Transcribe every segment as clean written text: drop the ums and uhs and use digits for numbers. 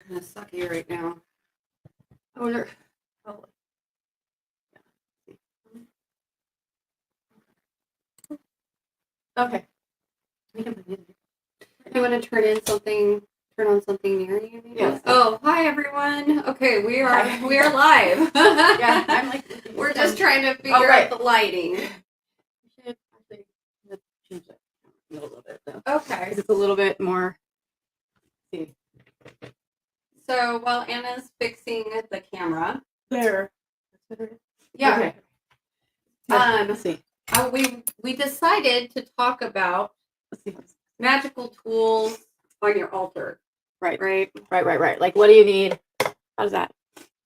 kind of sucky right now. I wonder. Oh, okay. We can put it in. Do you want to turn on something near you? Maybe? Yes. Oh, hi everyone. Okay, we are live. Yeah, I'm like. We're just trying to figure out the lighting. Should actually change that a little bit though. Okay. Because it's a little bit more. See. So while Anna's fixing the camera, There. yeah. Okay. Let's see. We decided to talk about Let's see. magical tools on your altar. Right. Right. Like, what do you need? How's that?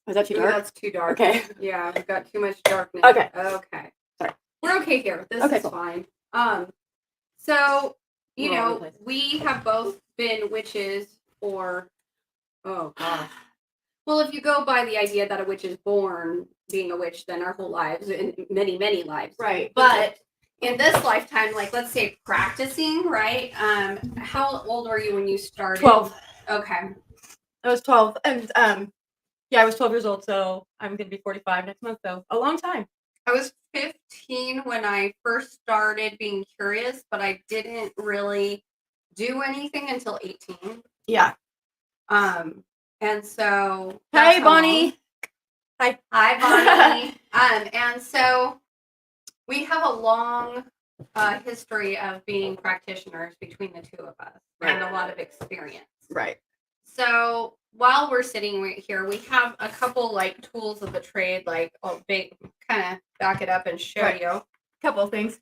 Is that too dark? That's too dark. Okay. Yeah, we've got too much darkness. Okay. Okay. Sorry. We're okay here. This Okay, is cool. fine. So you We're all over know, the place. we have both been witches for oh gosh. Well, if you go by the idea that a witch is born being a witch, then our whole lives and many, many lives. Right. But in this lifetime, like let's say practicing, right? How old were you when you started? 12. Okay. I was 12, and yeah, I was 12 years old, so I'm gonna be 45 next month. So a long time. I was 15 when I first started being curious, but I didn't really do anything until 18. Yeah. And so Hey, Bonnie. Hi, Bonnie. And so we have a long history of being practitioners between the two of us, Right. and a lot of experience. Right. So while we're sitting right here, we have a couple like tools of the trade. Like I'll kind of back it up and show Right. you A couple of things.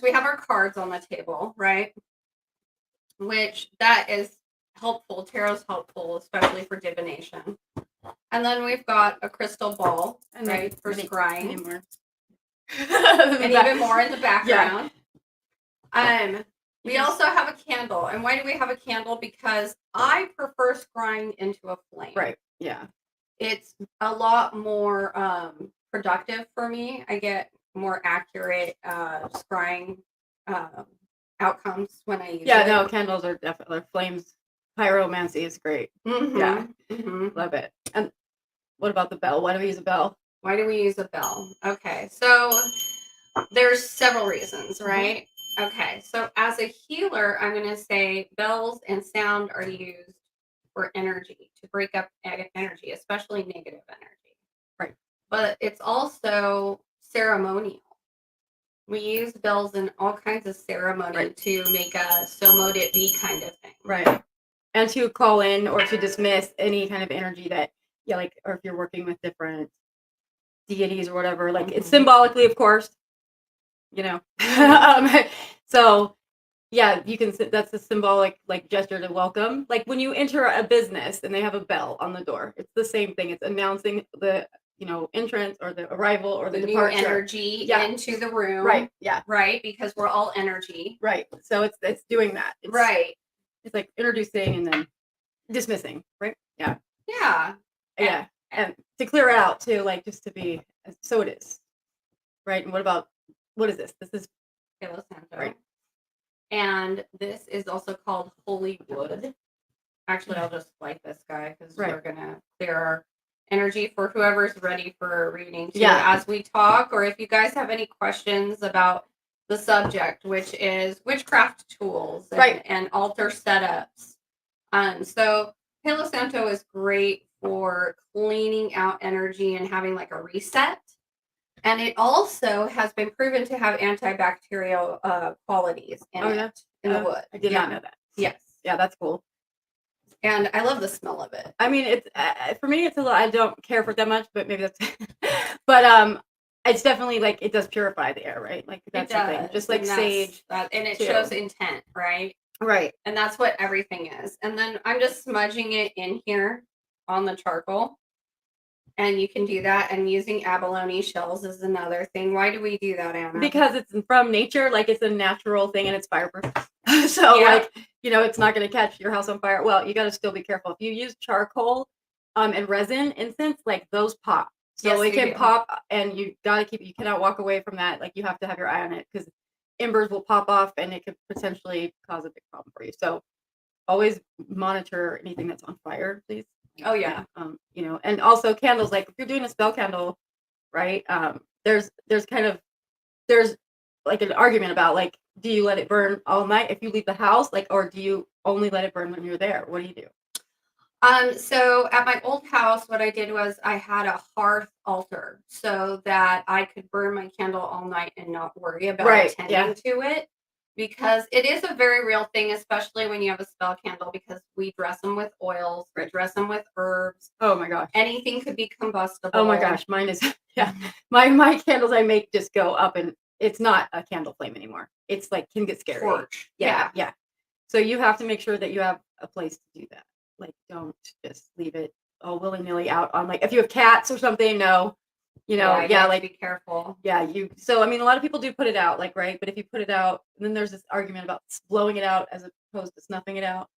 We have our cards on the table, right? Which that is helpful. Tarot's helpful, especially for divination. And then we've got a crystal ball, And right, for scrying. More. And even more in the background. Yeah. We also have a candle. And why do we have a candle? Because I prefer scrying into a flame. Right. Yeah. It's a lot more productive for me. I get more accurate scrying outcomes when I use it. Yeah, no, candles are definitely flames. Pyromancy is great. Mm-hmm. Yeah. Mm-hmm. Love it. And what about the bell? Why do we use a bell? Why do we use a bell? Okay, so there's several reasons, right? Mm-hmm. Okay, so as a healer, I'm going to say bells and sound are used for energy, to break up energy, especially negative energy. Right. But it's also ceremonial. We use bells in all kinds of ceremony to make a so mote it be kind of thing. Right. And to call in or to dismiss any kind of energy that, yeah, like, or if you're working with different deities or whatever, like, it's symbolically, of course, you know. So, yeah, you can, that's a symbolic, like, gesture to welcome. Like, when you enter a business and they have a bell on the door, it's the same thing. It's announcing the, you know, entrance or the arrival or the departure. New energy into the room. Right. Yeah. Right. Because we're all energy. Right. So it's doing that. Right. It's like introducing and then dismissing. Right. Yeah. Yeah. Yeah. And to clear it out too, like, just to be, so it is. Right. And what is this? This is Palo Santo. Right. And this is also called holy wood. Actually, I'll just light this guy because we're going to clear our energy for whoever's ready for a reading too, as we talk, or if you guys have any questions about the subject, which is witchcraft tools and altar setups. So Palo Santo is great for cleaning out energy and having like a reset. And it also has been proven to have antibacterial qualities in the wood. I did not know that. Yes. Yeah, that's cool. And I love the smell of it. I mean, it's for me, it's a little, I don't care for it that much, but maybe that's, but it's definitely like, it does purify the air, right? Like that's the thing, just like sage. And it shows intent, right? Right. And that's what everything is. And then I'm just smudging it in here on the charcoal. And you can do that. And using abalone shells is another thing. Why do we do that, Anna? Because it's from nature, like it's a natural thing and it's fireproof. So like, you know, it's not going to catch your house on fire. Well, you got to still be careful. If you use charcoal and resin incense, like those pop. So it can pop, and you got to you cannot walk away from that. Like you have to have your eye on it because embers will pop off and it could potentially cause a big problem for you. So always monitor anything that's on fire, please. Oh yeah. You know, and also candles, like if you're doing a spell candle, right? There's like an argument about like, do you let it burn all night if you leave the house, like, or do you only let it burn when you're there? What do you do? So at my old house, what I did was I had a hearth altar so that I could burn my candle all night and not worry about attending to it, because it is a very real thing, especially when you have a spell candle, because we dress them with oils, we dress them with herbs. Oh my gosh. Anything could be combustible. Oh my gosh, mine is my candles I make just go up, and it's not a candle flame anymore. It's like can get scary. Torch. Yeah. So you have to make sure that you have a place to do that. Like, don't just leave it all willy-nilly out on, like, if you have cats or something, no. You know, like, be careful. Yeah, so I mean, a lot of people do put it out, like, right? But if you put it out, then there's this argument about blowing it out as opposed to snuffing it out.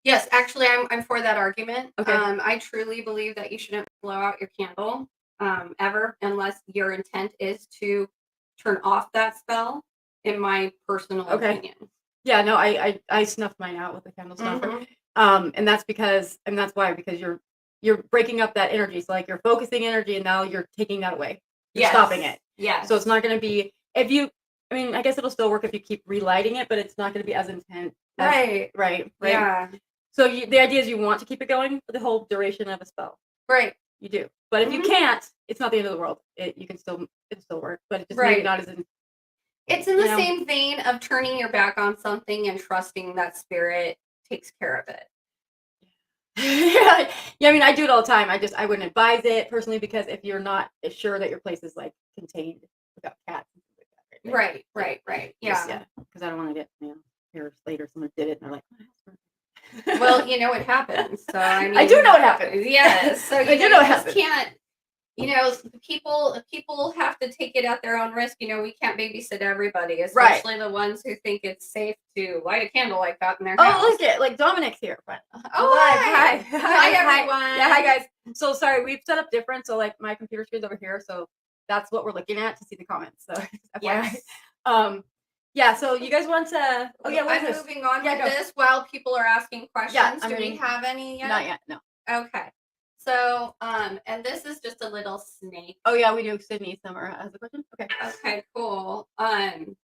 Yes, actually, I'm for that argument. Okay. I truly believe that you shouldn't blow out your candle ever, unless your intent is to turn off that spell, in my personal opinion. Yeah, no, I snuffed mine out with the candle snuffer. And that's why you're breaking up that energy. So like you're focusing energy, and now you're taking that away. You're stopping it. Yeah. So it's not going to be, I guess it'll still work if you keep relighting it, but it's not going to be as intense. Right. Yeah. So the idea is you want to keep it going for the whole duration of a spell. Right. You do. But if you can't, it's not the end of the world. It'll still work, but it's just maybe not as in. It's in the same vein of turning your back on something and trusting that spirit takes care of it. Yeah, I mean, I do it all the time. I wouldn't advise it personally, because if you're not sure that your place is like contained without cats and things like that. Right. Yeah. Because I don't want to get, years later someone did it and they're like, well, it happens. So I mean, I do know it happens. Yes. So I do know it happens. Can't. People have to take it at their own risk. We can't babysit everybody, especially the ones who think it's safe to light a candle like that in their house. Oh, look at like Dominic's here. Hi everyone. Yeah, hi guys. So sorry, we've set up different. So like my computer screen's over here, so that's what we're looking at to see the comments. So yes. Yeah. So you guys want to? Oh yeah, I'm moving on with this while people are asking questions. Yeah, do we have any yet? Not yet. No. Okay. So, and this is just a little snake. Oh yeah, we do. Sydney Summer has a question. Okay, cool. I'm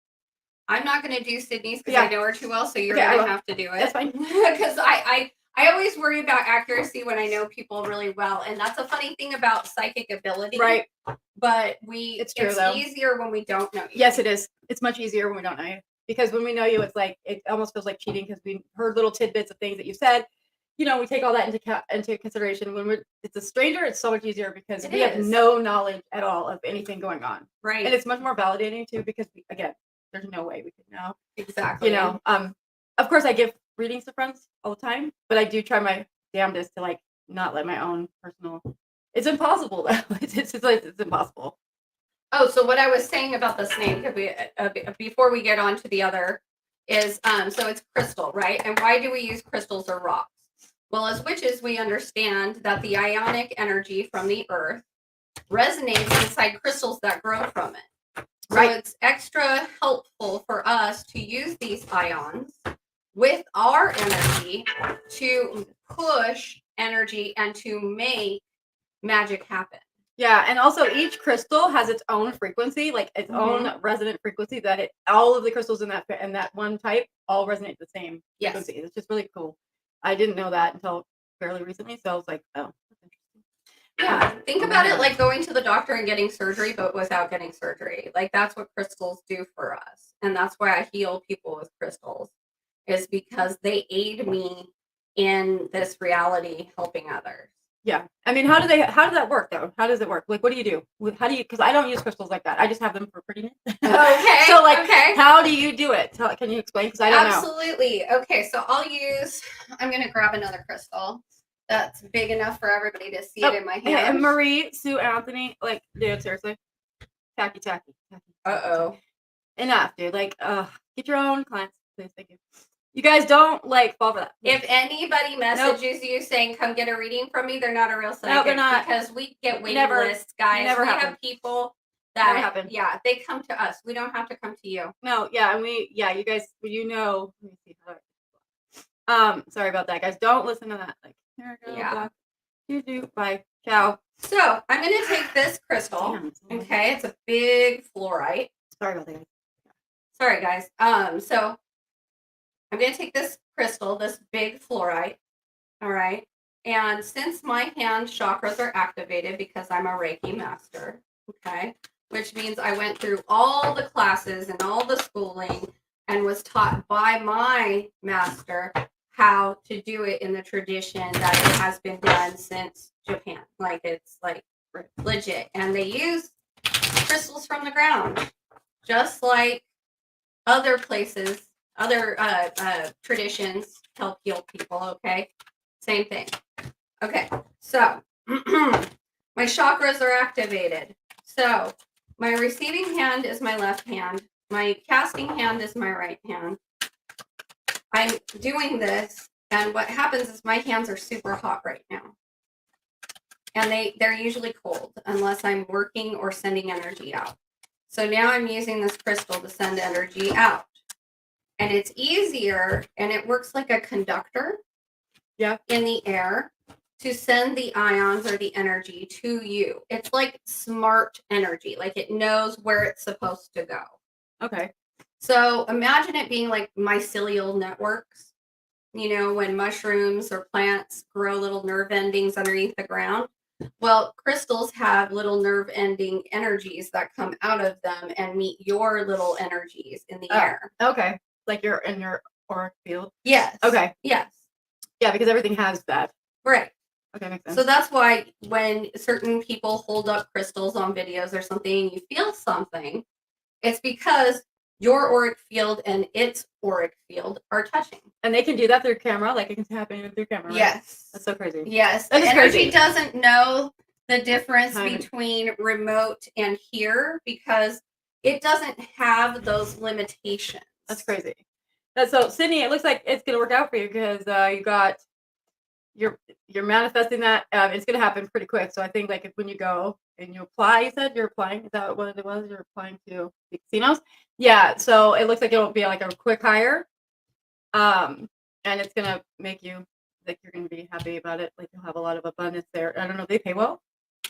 not gonna do Sydney's because I know her too well, so you're gonna have to do it. That's fine. Because I always worry about accuracy when I know people really well, and that's a funny thing about psychic ability. Right. But it's easier when we don't know you. Yes, it is. It's much easier when we don't know you, because when we know you, it's like it almost feels like cheating, because we heard little tidbits of things that you said. We take all that into consideration. When it's a stranger, it's so much easier because we have no knowledge at all of anything going on. Right. And it's much more validating too, because there's no way we could know. Exactly. Of course I give readings to friends all the time, but I do try my damnedest to like not let my own personal. It's impossible though. It's impossible. Oh, so what I was saying about the snake, before we get on to the other, is so it's crystal, right? And why do we use crystals or rocks? Well, as witches, we understand that the ionic energy from the earth resonates inside crystals that grow from it. So it's extra helpful for us to use these ions with our energy to push energy and to make magic happen. Yeah, and also each crystal has its own frequency, like its own resonant frequency, that all of the crystals in that one type all resonate the same frequency. It's just really cool. I didn't know that until fairly recently, so I was like, oh, that's interesting. Yeah, think about it like going to the doctor and getting surgery, but without getting surgery. Like that's what crystals do for us, and that's why I heal people with crystals, is because they aid me in this reality, helping others. Yeah, I mean, how does that work though? How does it work? Like, what do you do? Because I don't use crystals like that. I just have them for prettiness. Okay. So how do you do it? Can you explain? Because I don't know. Absolutely. Okay, so I'm going to grab another crystal that's big enough for everybody to see it in my hand. And Marie, Sue, Anthony, like, dude, seriously. Tacky. Uh-oh. Enough, dude. Like, get your own clients, please. Thank you. You guys don't fall for that. If anybody messages you saying, come get a reading from me, they're not a real psychic. No, they're not. Because we get waiting lists, guys. We have people that, they come to us. We don't have to come to you. No, yeah, and you guys, let me see. Sorry about that, guys. Don't listen to that. Like, here we go. Yeah. Bye. Ciao. So I'm going to take this crystal. Damn. Okay. It's a big fluorite. Sorry about that. Sorry, guys. So I'm going to take this crystal, this big fluorite. All right. And since my hand chakras are activated because I'm a Reiki master, okay, which means I went through all the classes and all the schooling and was taught by my master how to do it in the tradition that it has been done since Japan. Like, it's like legit. And they use crystals from the ground, just like other places, other traditions help heal people, okay? Same thing. Okay, so my chakras are activated. So my receiving hand is my left hand. My casting hand is my right hand. I'm doing this, and what happens is my hands are super hot right now. And they're usually cold unless I'm working or sending energy out. So now I'm using this crystal to send energy out. And it's easier, and it works like a conductor in the air to send the ions or the energy to you. It's like smart energy, like it knows where it's supposed to go. Okay. So imagine it being like mycelial networks, you know, when mushrooms or plants grow little nerve endings underneath the ground. Well, crystals have little nerve ending energies that come out of them and meet your little energies in the air. Okay. Like you're in your auric field? Yes. Okay. Yes. Yeah, because everything has that. Right. Okay, makes sense. So that's why when certain people hold up crystals on videos or something and you feel something, it's because your auric field and its auric field are touching. And they can do that through camera, like it can happen through camera, right? Yes. That's so crazy. Yes. That The is energy crazy. doesn't know the difference between remote and here because it doesn't have those limitations. That's crazy. So Sydney, it looks like it's gonna work out for you because you're manifesting that. It's gonna happen pretty quick. So I think like if when you go and you apply, you said you're applying. Is that what it was? You're applying to the casinos. Yeah. So it looks like it'll be like a quick hire. And it's gonna make you like you're gonna be happy about it. Like you'll have a lot of abundance there. I don't know. They pay well.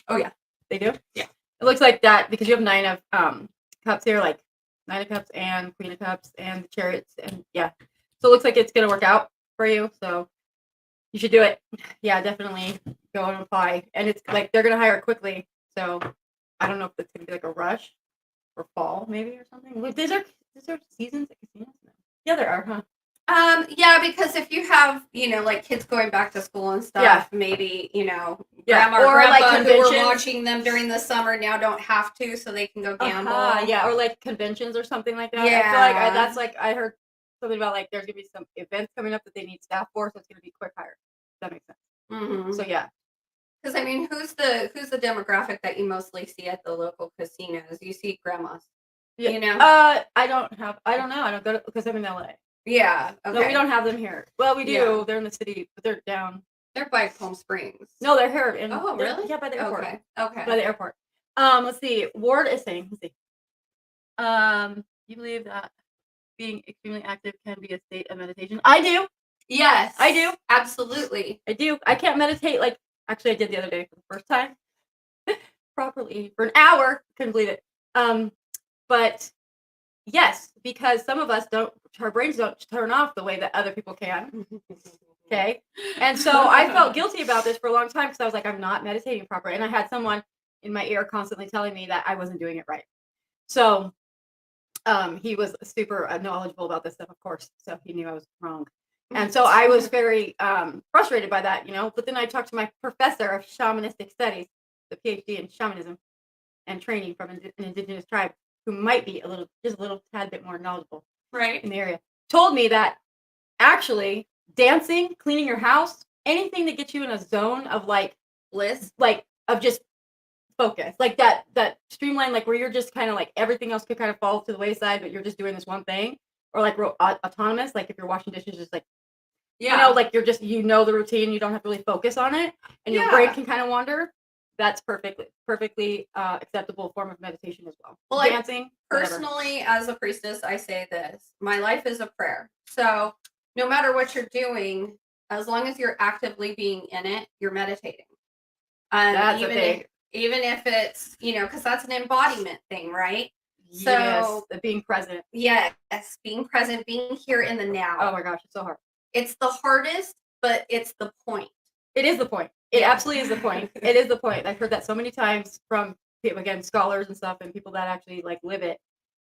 Oh yeah, they do. Yeah. It looks like that because you have 9 of cups here, like 9 of cups and Queen of Cups and the Chariots, and yeah. So it looks like it's gonna work out for you. So you should do it. Yeah, definitely go and apply. And it's like they're gonna hire quickly. So I don't know if it's gonna be like a rush or fall maybe or something. Wait, is there seasons at casinos? No. Yeah, there are, huh? Yeah, because if you have, you know, like kids going back to school and stuff, maybe, you know, grandma or grandpa like who were watching them during the summer now don't have to, so they can go gamble. Yeah, or like conventions or something like that. Yeah. I feel like that's like I heard something about like there's gonna be some events coming up that they need staff for, so it's gonna be quick hire. That makes sense. Mm-hmm. So yeah. Because I mean, who's the demographic that you mostly see at the local casinos? You see grandmas. Yeah. You know. I don't know. I don't go to because I'm in LA. Yeah. Okay. No, we don't have them here. Well, we do. Yeah. They're in the city, but they're down. They're by Palm Springs. No, they're here. Oh, really? Yeah, by the airport. Okay. By the airport. Let's see. Ward is saying. Let's see. You believe that being extremely active can be a state of meditation? I do. Yes, I do. Absolutely. I do. I can't meditate like actually I did the other day for the first time properly for an hour. Couldn't believe it. But yes, because some of us our brains don't turn off the way that other people can. Okay. And so I felt guilty about this for a long time because I was like, I'm not meditating properly. And I had someone in my ear constantly telling me that I wasn't doing it right. So he was super knowledgeable about this stuff, of course. So he knew I was wrong. And so I was very frustrated by that, you know. But then I talked to my professor of shamanistic studies, the PhD in shamanism and training from an indigenous tribe, who might be just a little tad bit more knowledgeable in the area, told me that actually dancing, cleaning your house, anything that gets you in a zone of like bliss, like of just focus, like that streamline, like where you're just kind of like everything else could kind of fall to the wayside, but you're just doing this one thing, or like autonomous, like if you're washing dishes, just like you know, like you're just the routine, you don't have to really focus on it, and your brain can kind of wander. That's perfectly acceptable form of meditation as well. Well, dancing. Personally, as a priestess, I say this: my life is a prayer. So no matter what you're doing, as long as you're actively being in it, you're meditating. That's even if it's, because that's an embodiment thing, right? Yes, So being present. Yes, being present, being here in the now. Oh my gosh, it's so hard. It's the hardest, but it's the point. It is the point. It absolutely is the point. It is the point. I've heard that so many times from, again, scholars and stuff, and people that actually like live it.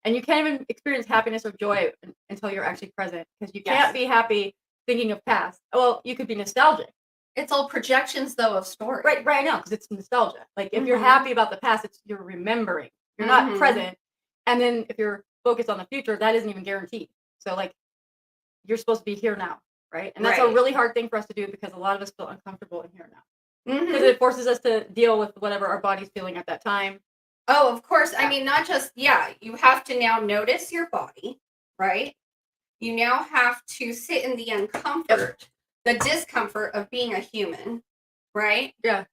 And you can't even experience happiness or joy until you're actually present, because you can't be happy thinking of past. Well, you could be nostalgic. It's all projections, though, of story. Right now, because it's nostalgia. Like if you're happy about the past, you're remembering. You're not present. And then if you're focused on the future, that isn't even guaranteed. So like, you're supposed to be here now, right? And that's a really hard thing for us to do, because a lot of us feel uncomfortable in here now. Because it forces us to deal with whatever our body's feeling at that time. Oh, of course. I mean, not just, you have to now notice your body, right? You now have to sit in the uncomfort, the discomfort of being a human, right? Yeah.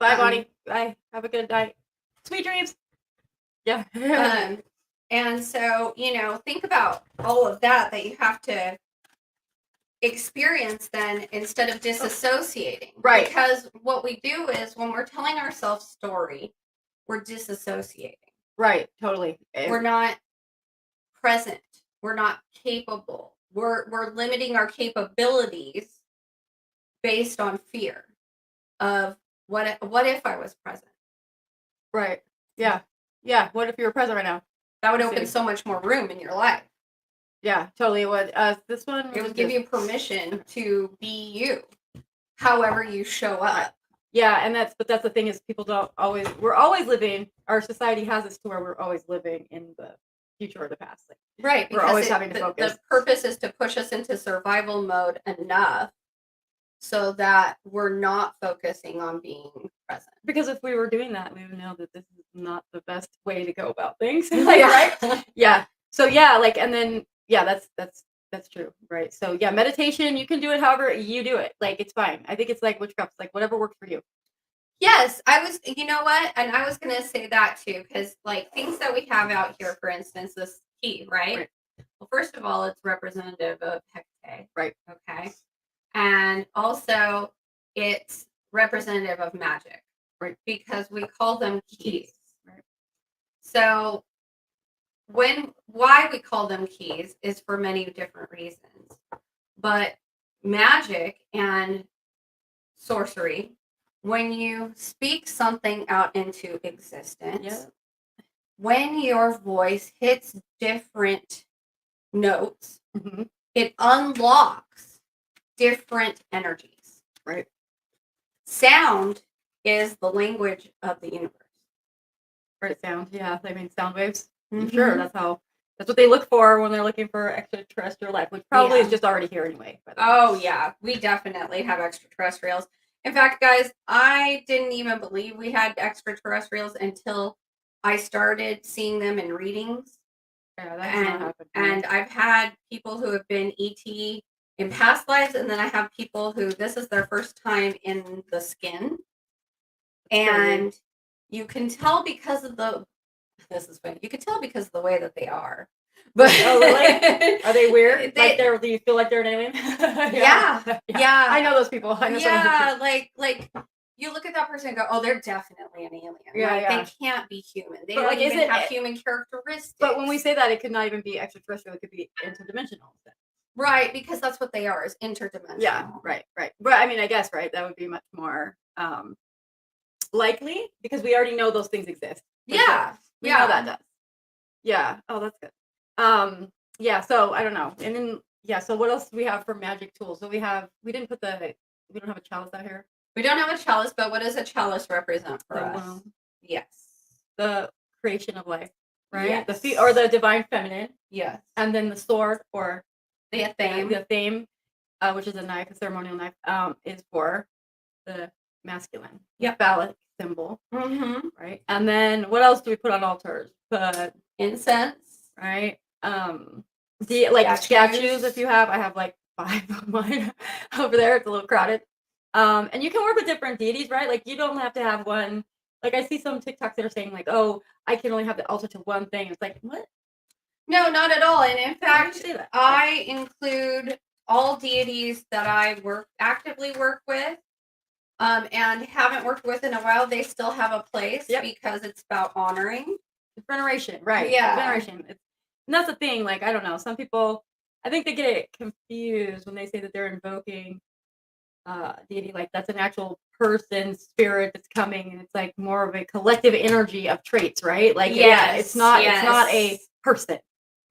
Bye, body. Bye. Have a good night. Sweet dreams. Yeah. And so, think about all of that you have to experience then, instead of disassociating. Right. Because what we do is, when we're telling ourselves story, we're disassociating. Right. Totally. We're not present. We're not capable. We're limiting our capabilities based on fear of what if I was present. Right. Yeah. Yeah. What if you were present right now? That would open so much more room in your life. Yeah, totally. It would. This one. It would give you permission to be you, however you show up. Yeah, and that's the thing, is people don't always. We're always living. Our society has us to where we're always living in the future or the past. Like, right. We're always having to focus. The purpose is to push us into survival mode enough so that we're not focusing on being present. Because if we were doing that, we would know that this is not the best way to go about things. Right? Yeah. So and then that's true, right? So meditation, you can do it however you do it. Like, it's fine. I think it's like witchcraft, like whatever works for you. Yes, you know what? And I was going to say that too, because like things that we have out here, for instance, this key, right? Well, first of all, it's representative of Hecate. Right. Okay. And also it's representative of magic. Right. Because we call them keys. Right. So why we call them keys is for many different reasons. But magic and sorcery, when you speak something out into existence, when your voice hits different notes, it unlocks different energies. Right. Sound is the language of the universe. Right. Sound. Yeah. I mean, sound waves. Sure. That's what they look for when they're looking for extraterrestrial life, which probably is just already here anyway. Oh yeah, we definitely have extraterrestrials. In fact, guys, I didn't even believe we had extraterrestrials until I started seeing them in readings. Yeah, that's not happened. And I've had people who have been ET in past lives, and then I have people who this is their first time in the skin. And you can tell because of this is funny. You can tell because of the way that they are. But oh, really? Are they weird? Do you feel like they're an alien? Yeah. I know those people. I know like you look at that person and go, oh, they're definitely an alien. Yeah, They can't be human. They don't even have human characteristics. But when we say that, it could not even be extraterrestrial. It could be interdimensional. Right, because that's what they are, is interdimensional. Yeah, right. But I mean, I guess, right, that would be much more likely, because we already know those things exist. Yeah. Sure. We know that does. Yeah. Oh, that's good. So I don't know. And then so what else do we have for magic tools? So we don't have a chalice out here. We don't have a chalice, but what does a chalice represent for us? Well, yes. The creation of life, right? Yes. The feet, or the divine feminine. Yes. And then the sword, or the thame, which is a ceremonial knife, is for the masculine. Yep. Phallic symbol. Right. And then what else do we put on altars? Incense. Right. Statues, if you have. I have like 5 of mine over there. It's a little crowded. And you can work with different deities, right? Like, you don't have to have one. Like, I see some TikToks that are saying like, oh, I can only have the altar to one thing. It's like, what? No, not at all. And in fact, I include all deities that I actively work with, and haven't worked with in a while, they still have a place because it's about honoring. Veneration, right? Yeah. Veneration. And that's the thing. Like, I don't know. Some people, I think they get it confused when they say that they're invoking deity. Like, that's an actual person, spirit that's coming, and it's like more of a collective energy of traits, right? Like, it's not a person.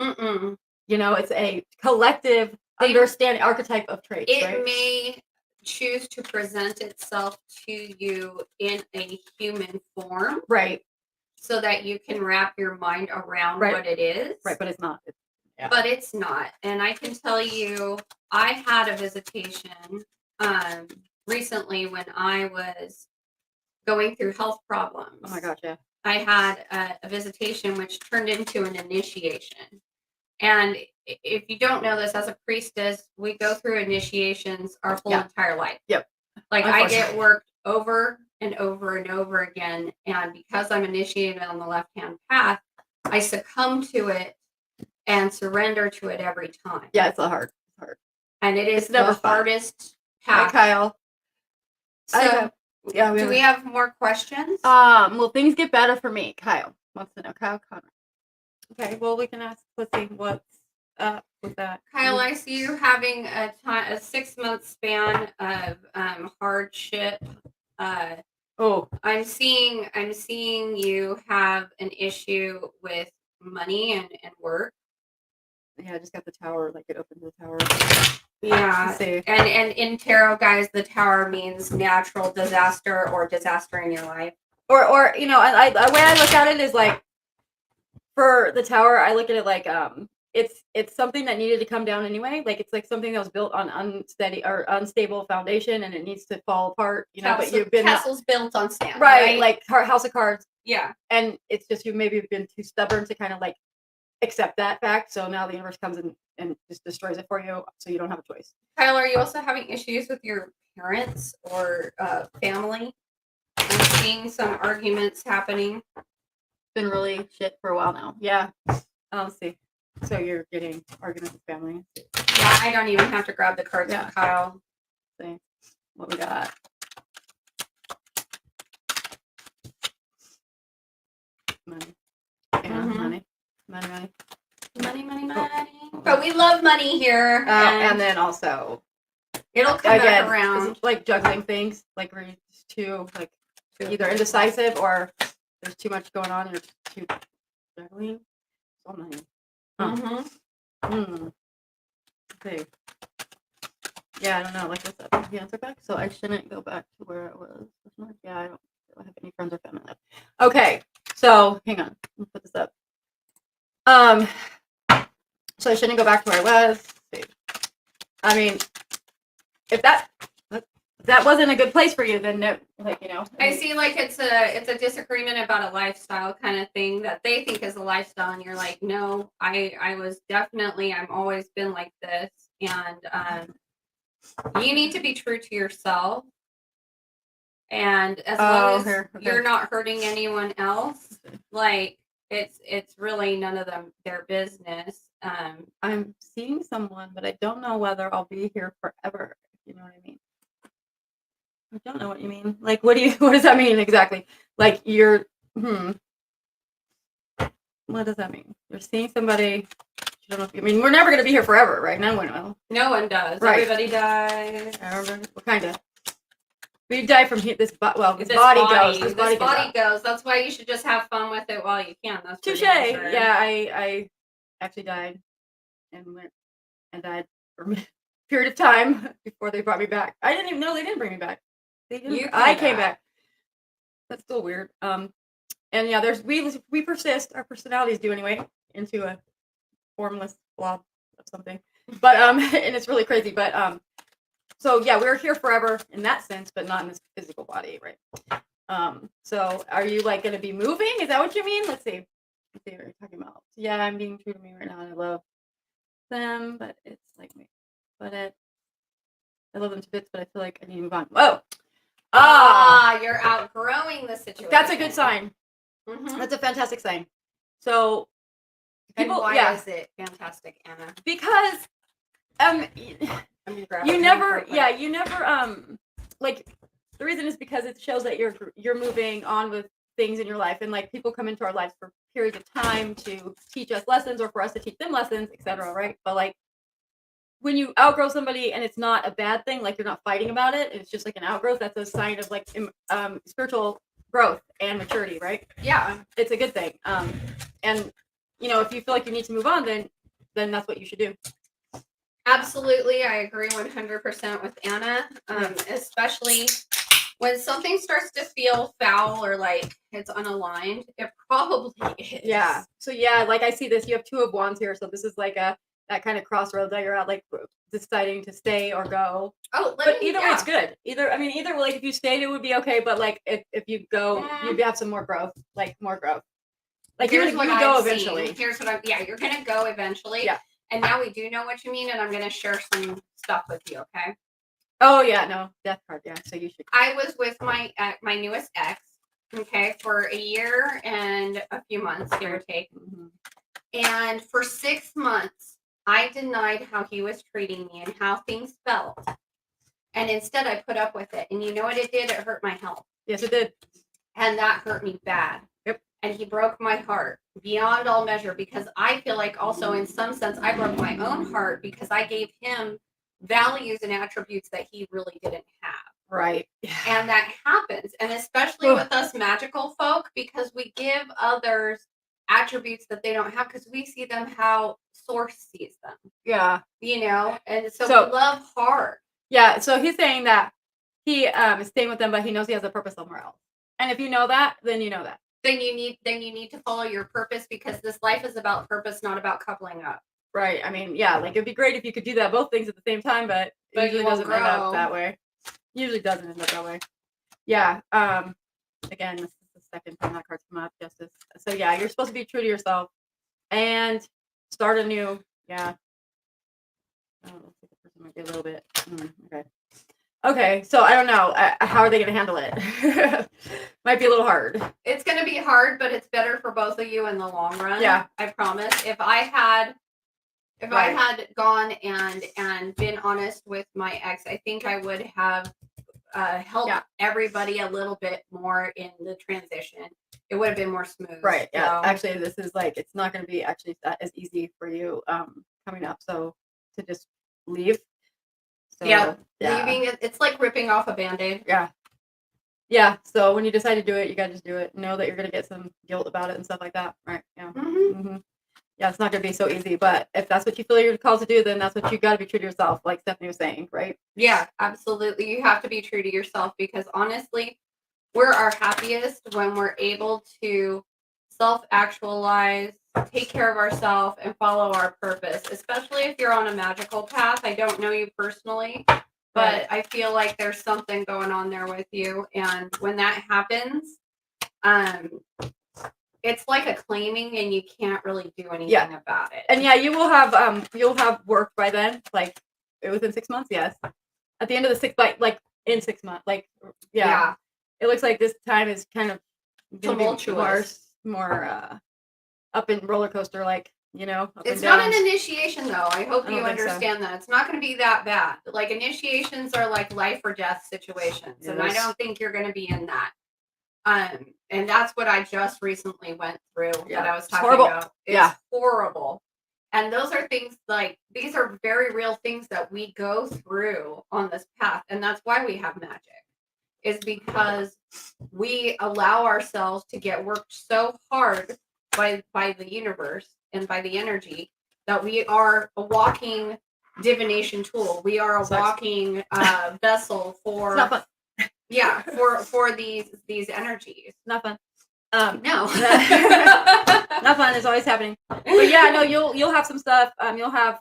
Mm-mm. You know, it's a collective understanding archetype of traits. It may choose to present itself to you in a human form, right? So that you can wrap your mind around what it is. Right, but it's not. But it's not. And I can tell you, I had a visitation recently when I was going through health problems. Oh my gosh, yeah. I had a visitation which turned into an initiation. And if you don't know this, as a priestess, we go through initiations our whole entire life. Yep. Like, I get worked over and over and over again. And because I'm initiated on the left-hand path, I succumb to it and surrender to it every time. Yeah, it's hard. It's hard. And it is the hardest path. Hi, Kyle. So, do we have more questions? Well, things get better for me. Kyle wants to know. Kyle Connor. Okay, well, we can ask. Let's see what's up with that. Kyle, I see you having a 6-month span of hardship. I'm seeing you have an issue with money and work. Yeah, I just got the tower. Like, it opens the tower. Yeah, and in tarot, guys, the tower means natural disaster or disaster in your life. Or you know, the way I look at it is like, for the tower, I look at it like it's something that needed to come down anyway. Like, it's like something that was built on unsteady or unstable foundation, and it needs to fall apart. You know, but you've been castles built on sand, right? Like House of Cards. Yeah, and it's just you maybe have been too stubborn to kind of like accept that fact. So now the universe comes in and just destroys it for you, so you don't have a choice. Kyle, are you also having issues with your parents or family? I'm seeing some arguments happening. Been really shit for a while now. Yeah. Let's see. So you're getting arguments with family. Yeah, I don't even have to grab the cards for Kyle. Let's see what we got. Money. Yeah, money. But we love money here. And then also, it'll come back around. Like juggling things, like we're just too like either indecisive or there's too much going on. You're too juggling. So money. Okay. Yeah, I don't know. Like, what's up? The answer back. So I shouldn't go back to where it was. Yeah, I don't have any friends or family left. Okay. So hang on. Let me put this up. So I shouldn't go back to where I was. I mean, if that wasn't a good place for you, then no, like, you know. I see, like, it's a disagreement about a lifestyle kind of thing that they think is a lifestyle, and you're like, no, I was definitely, I've always been like this, and you need to be true to yourself. And as long as you're not hurting anyone else, like, it's really none of their business. I'm seeing someone, but I don't know whether I'll be here forever. You know what I mean? I don't know what you mean. Like, what does that mean exactly? Like, you're what does that mean? You're seeing somebody. You don't know if, I mean, we're never gonna be here forever, right? No one will. No one does. Right. Everybody dies. I remember. What kind of? We die from this body. Well, this body goes. This body goes. That's why you should just have fun with it while you can. That's touche. Yeah, I actually died and died for a period of time before they brought me back. I didn't even know they didn't bring me back. I came back. That's still weird. And yeah, we persist. Our personalities do anyway into a formless blob of something. But and it's really crazy. But so yeah, we're here forever in that sense, but not in this physical body, right? So are you like going to be moving? Is that what you mean? Let's see what you're talking about. Yeah, I'm being true to me right now, and I love them, but it's like me. But I love them to bits, but I feel like I need to move on. Whoa. You're outgrowing the situation. That's a good sign. That's a fantastic sign. So people, and why is it fantastic, Anna? Because You never like, the reason is because it shows that you're moving on with things in your life, and like people come into our lives for periods of time to teach us lessons or for us to teach them lessons, etc., right? But like when you outgrow somebody and it's not a bad thing, like you're not fighting about it, it's just like an outgrowth, that's a sign of like spiritual growth and maturity, right? Yeah, it's a good thing. And if you feel like you need to move on, then that's what you should do. Absolutely, I agree 100% with Anna, especially when something starts to feel foul or like it's unaligned. It probably is. Yeah. So like I see this, you have 2 of Wands here, so this is like that kind of crossroads that you're at, like deciding to stay or go. Oh, but either way, it's good. Either like if you stayed, it would be okay. But like if you go, you'd have some more growth, like more growth. Like you would go eventually. Here's what you're gonna go eventually. Yeah. And now we do know what you mean, and I'm gonna share some stuff with you. Okay. Oh yeah, no, death card. Yeah, so you should. I was with my newest ex, okay, for a year and a few months, give or take. Mm-hmm. And for 6 months, I denied how he was treating me and how things felt. And instead, I put up with it. And you know what it did? It hurt my health. Yes, it did. And that hurt me bad. Yep. And he broke my heart beyond all measure, because I feel like also in some sense I broke my own heart because I gave him values and attributes that he really didn't have. Right. And that happens. And especially with us magical folk, because we give others attributes that they don't have because we see them how source sees them. Yeah. And so we love hard. Yeah. So he's saying that he is staying with them, but he knows he has a purpose somewhere else. And if you know that, then you know that. Then you need to follow your purpose, because this life is about purpose, not about coupling up. Right. I mean, yeah, like it'd be great if you could do that, both things at the same time, but it usually doesn't end up that way. Usually doesn't end up that way. Yeah. Again, this is the second time that card's come up, Justice. So yeah, you're supposed to be true to yourself and start anew. Yeah. Oh, looks like the person might be a little bit. Okay. Okay, so I don't know. How are they going to handle it? Might be a little hard. It's going to be hard, but it's better for both of you in the long run. Yeah, I promise. If I had gone and been honest with my ex, I think I would have helped everybody a little bit more in the transition. It would have been more smooth. Right. Yeah. So. Actually, this is like, it's not going to be actually that as easy for you coming up. So to just leave. So, leaving it's like ripping off a Band-Aid. Yeah. So when you decide to do it, you gotta just do it. Know that you're gonna get some guilt about it and stuff like that, right? Yeah. Mm-hmm. Yeah, it's not gonna be so easy, but if that's what you feel you're called to do, then that's what you gotta be true to yourself, like Stephanie was saying, right? Yeah, absolutely. You have to be true to yourself, because honestly, we're our happiest when we're able to self-actualize, take care of ourselves, and follow our purpose, especially if you're on a magical path. I don't know you personally, but I feel like there's something going on there with you. And when that happens, it's like a claiming, and you can't really do anything about it. And yeah, you'll have work by then, like within 6 months, yes. At the end of the 6 like in 6 months, like yeah. It looks like this time is kind of tumultuous. More up in roller coaster, like, it's not an initiation though. I hope you understand that it's not going to be that bad. Like, initiations are like life or death situations. Yes. And I don't think you're going to be in that. And that's what I just recently went through that I was talking about. It's horrible. And those are things like, these are very real things that we go through on this path. And that's why we have magic, is because we allow ourselves to get worked so hard by the universe and by the energy that we are a walking divination tool. We are a walking vessel for for these energies. Not fun. No. Not fun. It's always happening. But yeah, no, you'll have some stuff. You'll have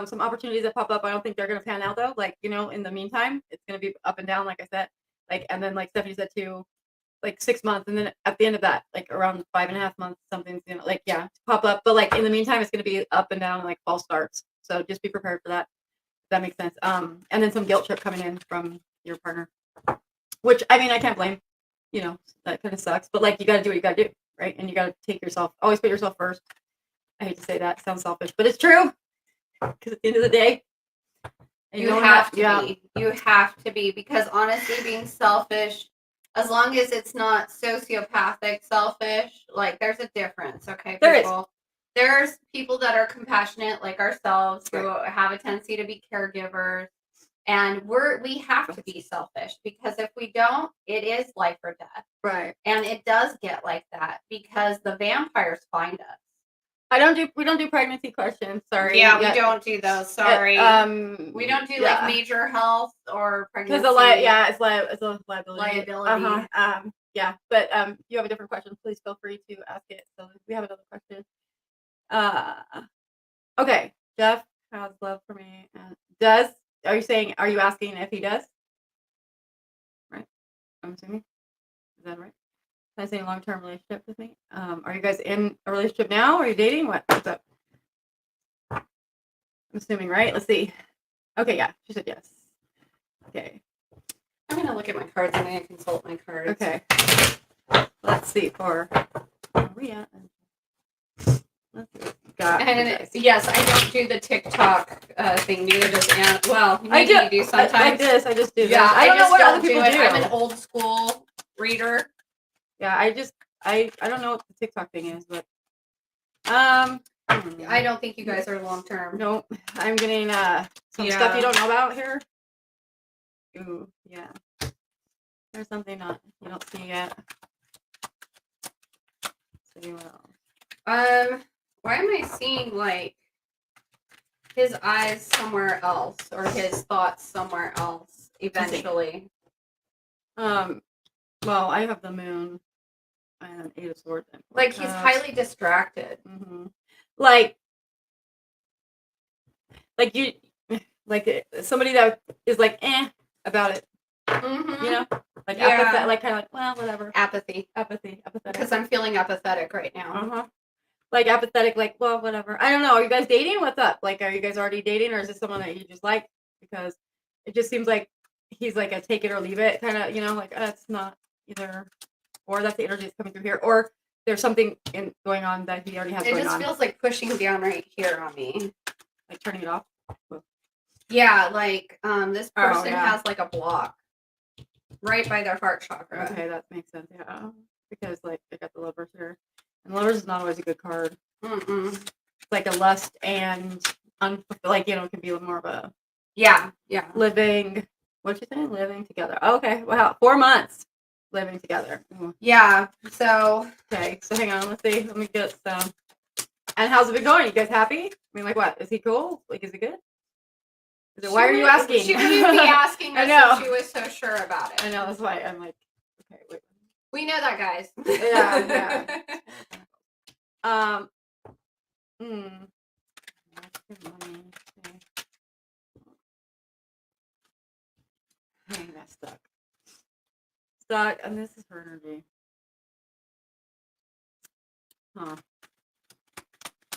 some opportunities that pop up. I don't think they're gonna pan out though. Like, in the meantime, it's gonna be up and down, like I said. Like, and then like Stephanie said too, like 6 months, and then at the end of that, like around 5.5 months, something's gonna pop up. But like in the meantime, it's gonna be up and down, like false starts. So just be prepared for that. If that makes sense. And then some guilt trip coming in from your partner, which I mean I can't blame. That kind of sucks. But like, you gotta do what you gotta do, right? And you gotta always put yourself first. I hate to say that, it sounds selfish, but it's true. Because at the end of the day, And You don't have to yeah. be. You have to be, because honestly, being selfish, as long as it's not sociopathic selfish, like there's a difference, okay, There is. people? There's people that are compassionate like ourselves who have a tendency to be caregivers, and we have to be selfish, because if we don't, it is life or death. Right. And it does get like that because the vampires find us. We don't do pregnancy questions. Sorry. Yeah, we don't do those. Sorry. We don't do like major health or pregnancy. Because it's a liability. Yeah, but you have a different question, please feel free to ask it. So we have another question. Okay, Jeff has love for me. Are you asking if he does? Right. I'm assuming. Is that right? Can I say a long-term relationship with me? Are you guys in a relationship now? Are you dating? What's up? I'm assuming, right? Let's see. Okay, yeah, she said yes. Okay. I'm gonna look at my cards. I'm gonna consult my cards. Okay. Let's see where are we at? Let's see. Yes, I don't do the TikTok thing. Neither does Anna. Well, maybe you do sometimes. I just do. Yeah, I don't know what other people do. I'm an old school reader. Yeah, I don't know what the TikTok thing is, but I don't think you guys are long term. No, I'm getting some stuff you don't know about here. Ooh, yeah. There's something you don't see yet. Let's see what else. Why am I seeing like his eyes somewhere else or his thoughts somewhere else eventually? Well, I have the moon and 8 of Swords. Like he's highly distracted. Mm-hmm. Like you, like somebody that is like about it. Mm-hmm. You know, like apathetic, like kind of like, well, whatever. Apathy. Apathetic. Because I'm feeling apathetic right now. Like apathetic, like, well, whatever. I don't know. Are you guys dating? What's up? Like, are you guys already dating, or is this someone that you just like? Because it just seems like he's like a take it or leave it kind of, like it's not either, or that's the energy that's coming through here, or there's something going on that he already has going on. It just feels like pushing down right here on me, like turning it off. Yeah, like this person has like a block right by their heart chakra. Okay, that makes sense. Yeah, because like they got the Lovers here, and Lovers is not always a good card. It's like a lust and it can be more of a living. What'd you say? Living together. Okay, wow, 4 months living together. Ooh. Yeah. So okay, so hang on. Let's see. Let me get some. And how's it been going? You guys happy? I mean, like, what? Is he cool? Like, is it good? Why are you asking? She wouldn't be asking us if she was so sure about it. I know, that's why I'm like, okay, wait. We know that, guys. Yeah. Dang, that's stuck, and this is her energy. Huh.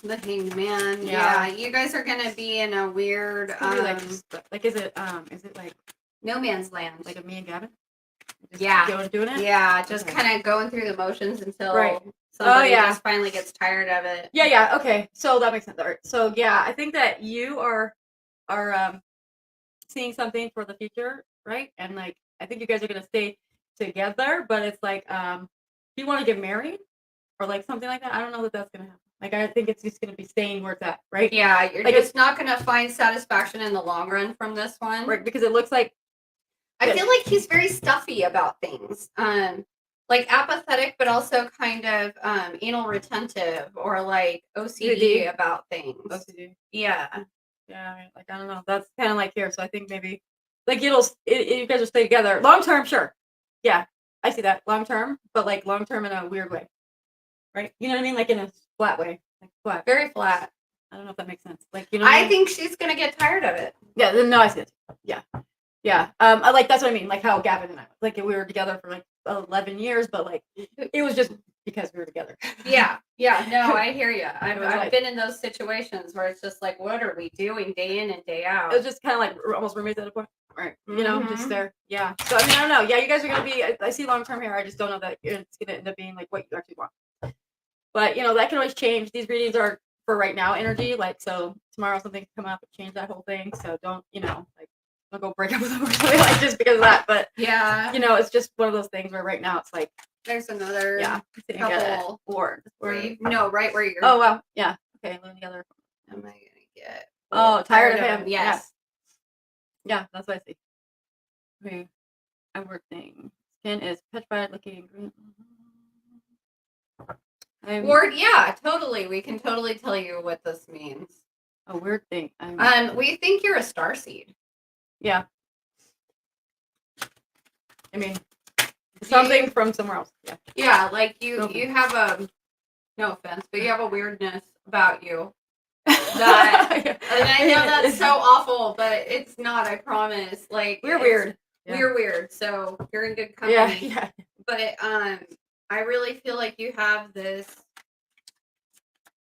The Hanged Man. Yeah, you guys are gonna be in a weird is it like no man's land, like a me and Gavin? Doing it. Yeah, just kind of going through the motions until somebody just finally gets tired of it. Yeah. Okay, so that makes sense. All right. So yeah, I think that you are seeing something for the future, right? And like I think you guys are gonna stay together, but it's like do you want to get married or like something like that? I don't know that that's gonna happen. Like, I think it's just going to be staying where it's at, right? Yeah, you're just not going to find satisfaction in the long run from this one. Right, because it looks like... I feel like he's very stuffy about things. Like apathetic, but also kind of anal retentive or like OCD about things. OCD. Yeah. Yeah, like, I don't know. That's kind of like here. So I think maybe, like, you guys will stay together. Long term, sure. Yeah, I see that. Long term, but like long term in a weird way. Right? You know what I mean? Like in a flat way. Like flat. Very flat. I don't know if that makes sense. Like, I think she's gonna get tired of it. Yeah, no, I see it. Yeah. I like that's what I mean. Like how Gavin and I we were together for like 11 years, but like it was just because we were together. Yeah. No, I hear you. I've been in those situations where it's just like, what are we doing day in and day out? It was just kind of like almost roommates at a point. Right. Just there. Yeah. So I mean, I don't know. Yeah, you guys are gonna be. I see long term here. I just don't know that it's gonna end up being like what you actually want. But that can always change. These readings are for right now energy. Like, so tomorrow something can come up and change that whole thing. So don't, like, don't go break up with them or something like just because of that. But yeah, it's just one of those things where right now it's like, there's another couple word. Word. No, right where you're. Oh wow, yeah. Okay, living together. Am I gonna get? Tired of him. Yes. Yeah, that's what I see. Okay, a word thing. Skin is petrified, looking green. Word, yeah, totally. We can totally tell you what this means. A weird thing. We think you're a starseed. Yeah. I mean, something from somewhere else. Yeah. Yeah, like you have a, no offense, but you have a weirdness about you. That, and I know that's so awful, but it's not, I promise. Like, we're weird. We're weird, so you're in good company. Yeah. But I really feel like you have this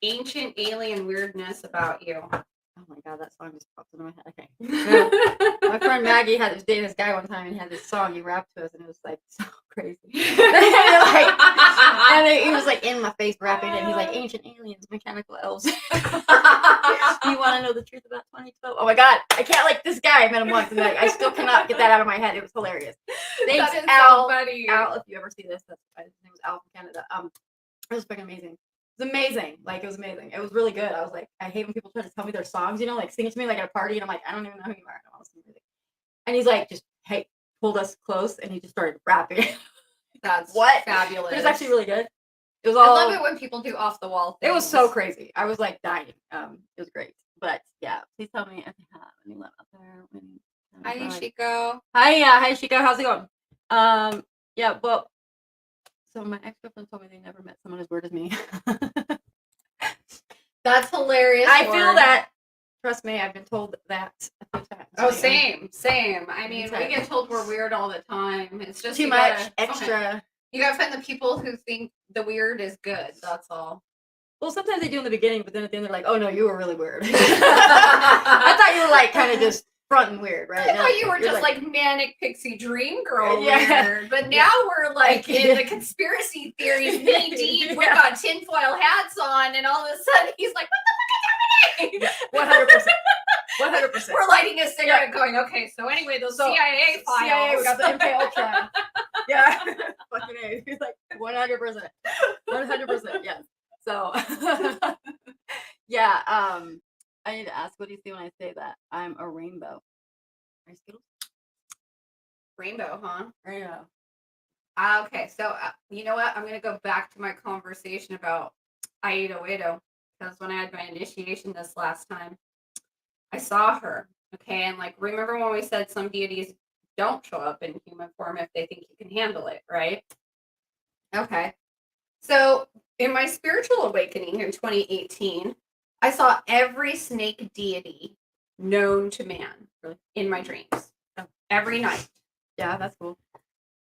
ancient alien weirdness about you. Oh my god, that song just popped into my head. Okay. My friend Maggie was dating this guy one time and he had this song he rapped to us and it was like so crazy. And he was like in my face rapping it and he's like, ancient aliens, mechanical elves. You want to know the truth about 2012? Oh my god, I can't, like, this guy, I met him once and I still cannot get that out of my head. It was hilarious. Thanks, that is Al. So funny. Al, if you ever see this, his name was Al from Canada. It was fucking amazing. It was amazing. Like, it was amazing. It was really good. I was like, I hate when people try to tell me their songs, like sing it to me like at a party, and I'm like, I don't even know who you are. I don't want to listen to music. And he's like, pulled us close, and he just started rapping. That's fabulous. It was actually really good. It was all. I love it when people do off the wall things. It was so crazy. I was like dying. It was great. But yeah, please tell me if you have any love out there. Hi, Chico. Hi, Chico. How's it going? Yeah, well. So my ex-girlfriend told me they never met someone as weird as me. That's hilarious. I feel that. Trust me, I've been told that a few times. Oh, same. I mean, we get told we're weird all the time. It's just too much extra. Okay. You gotta find the people who think the weird is good. That's all. Well, sometimes they do in the beginning, but then at the end they're like, "Oh no, you were really weird." I thought you were like kind of just fronting weird, right? I thought you were just like manic pixie dream girl weird, but now we're like in the conspiracy theories knee deep. We got tinfoil hats on, and all of a sudden he's like, "What the fuck is happening?" 100%. We're lighting a cigarette, going, "Okay, so anyway, those CIA files. CIA, we got the MK Ultra." Yeah, fucking A. He's like 100%, 100%. Yes. So, yeah. I need to ask, what do you see when I say that I'm a rainbow? Are you Skittles? Rainbow, huh? Rainbow. Okay, so you know what? I'm going to go back to my conversation about Aida Wedo, because when I had my initiation this last time, I saw her. Okay, and like, remember when we said some deities don't show up in human form if they think you can handle it, right? Okay. So in my spiritual awakening in 2018, I saw every snake deity known to man in my dreams every night. Yeah, that's cool.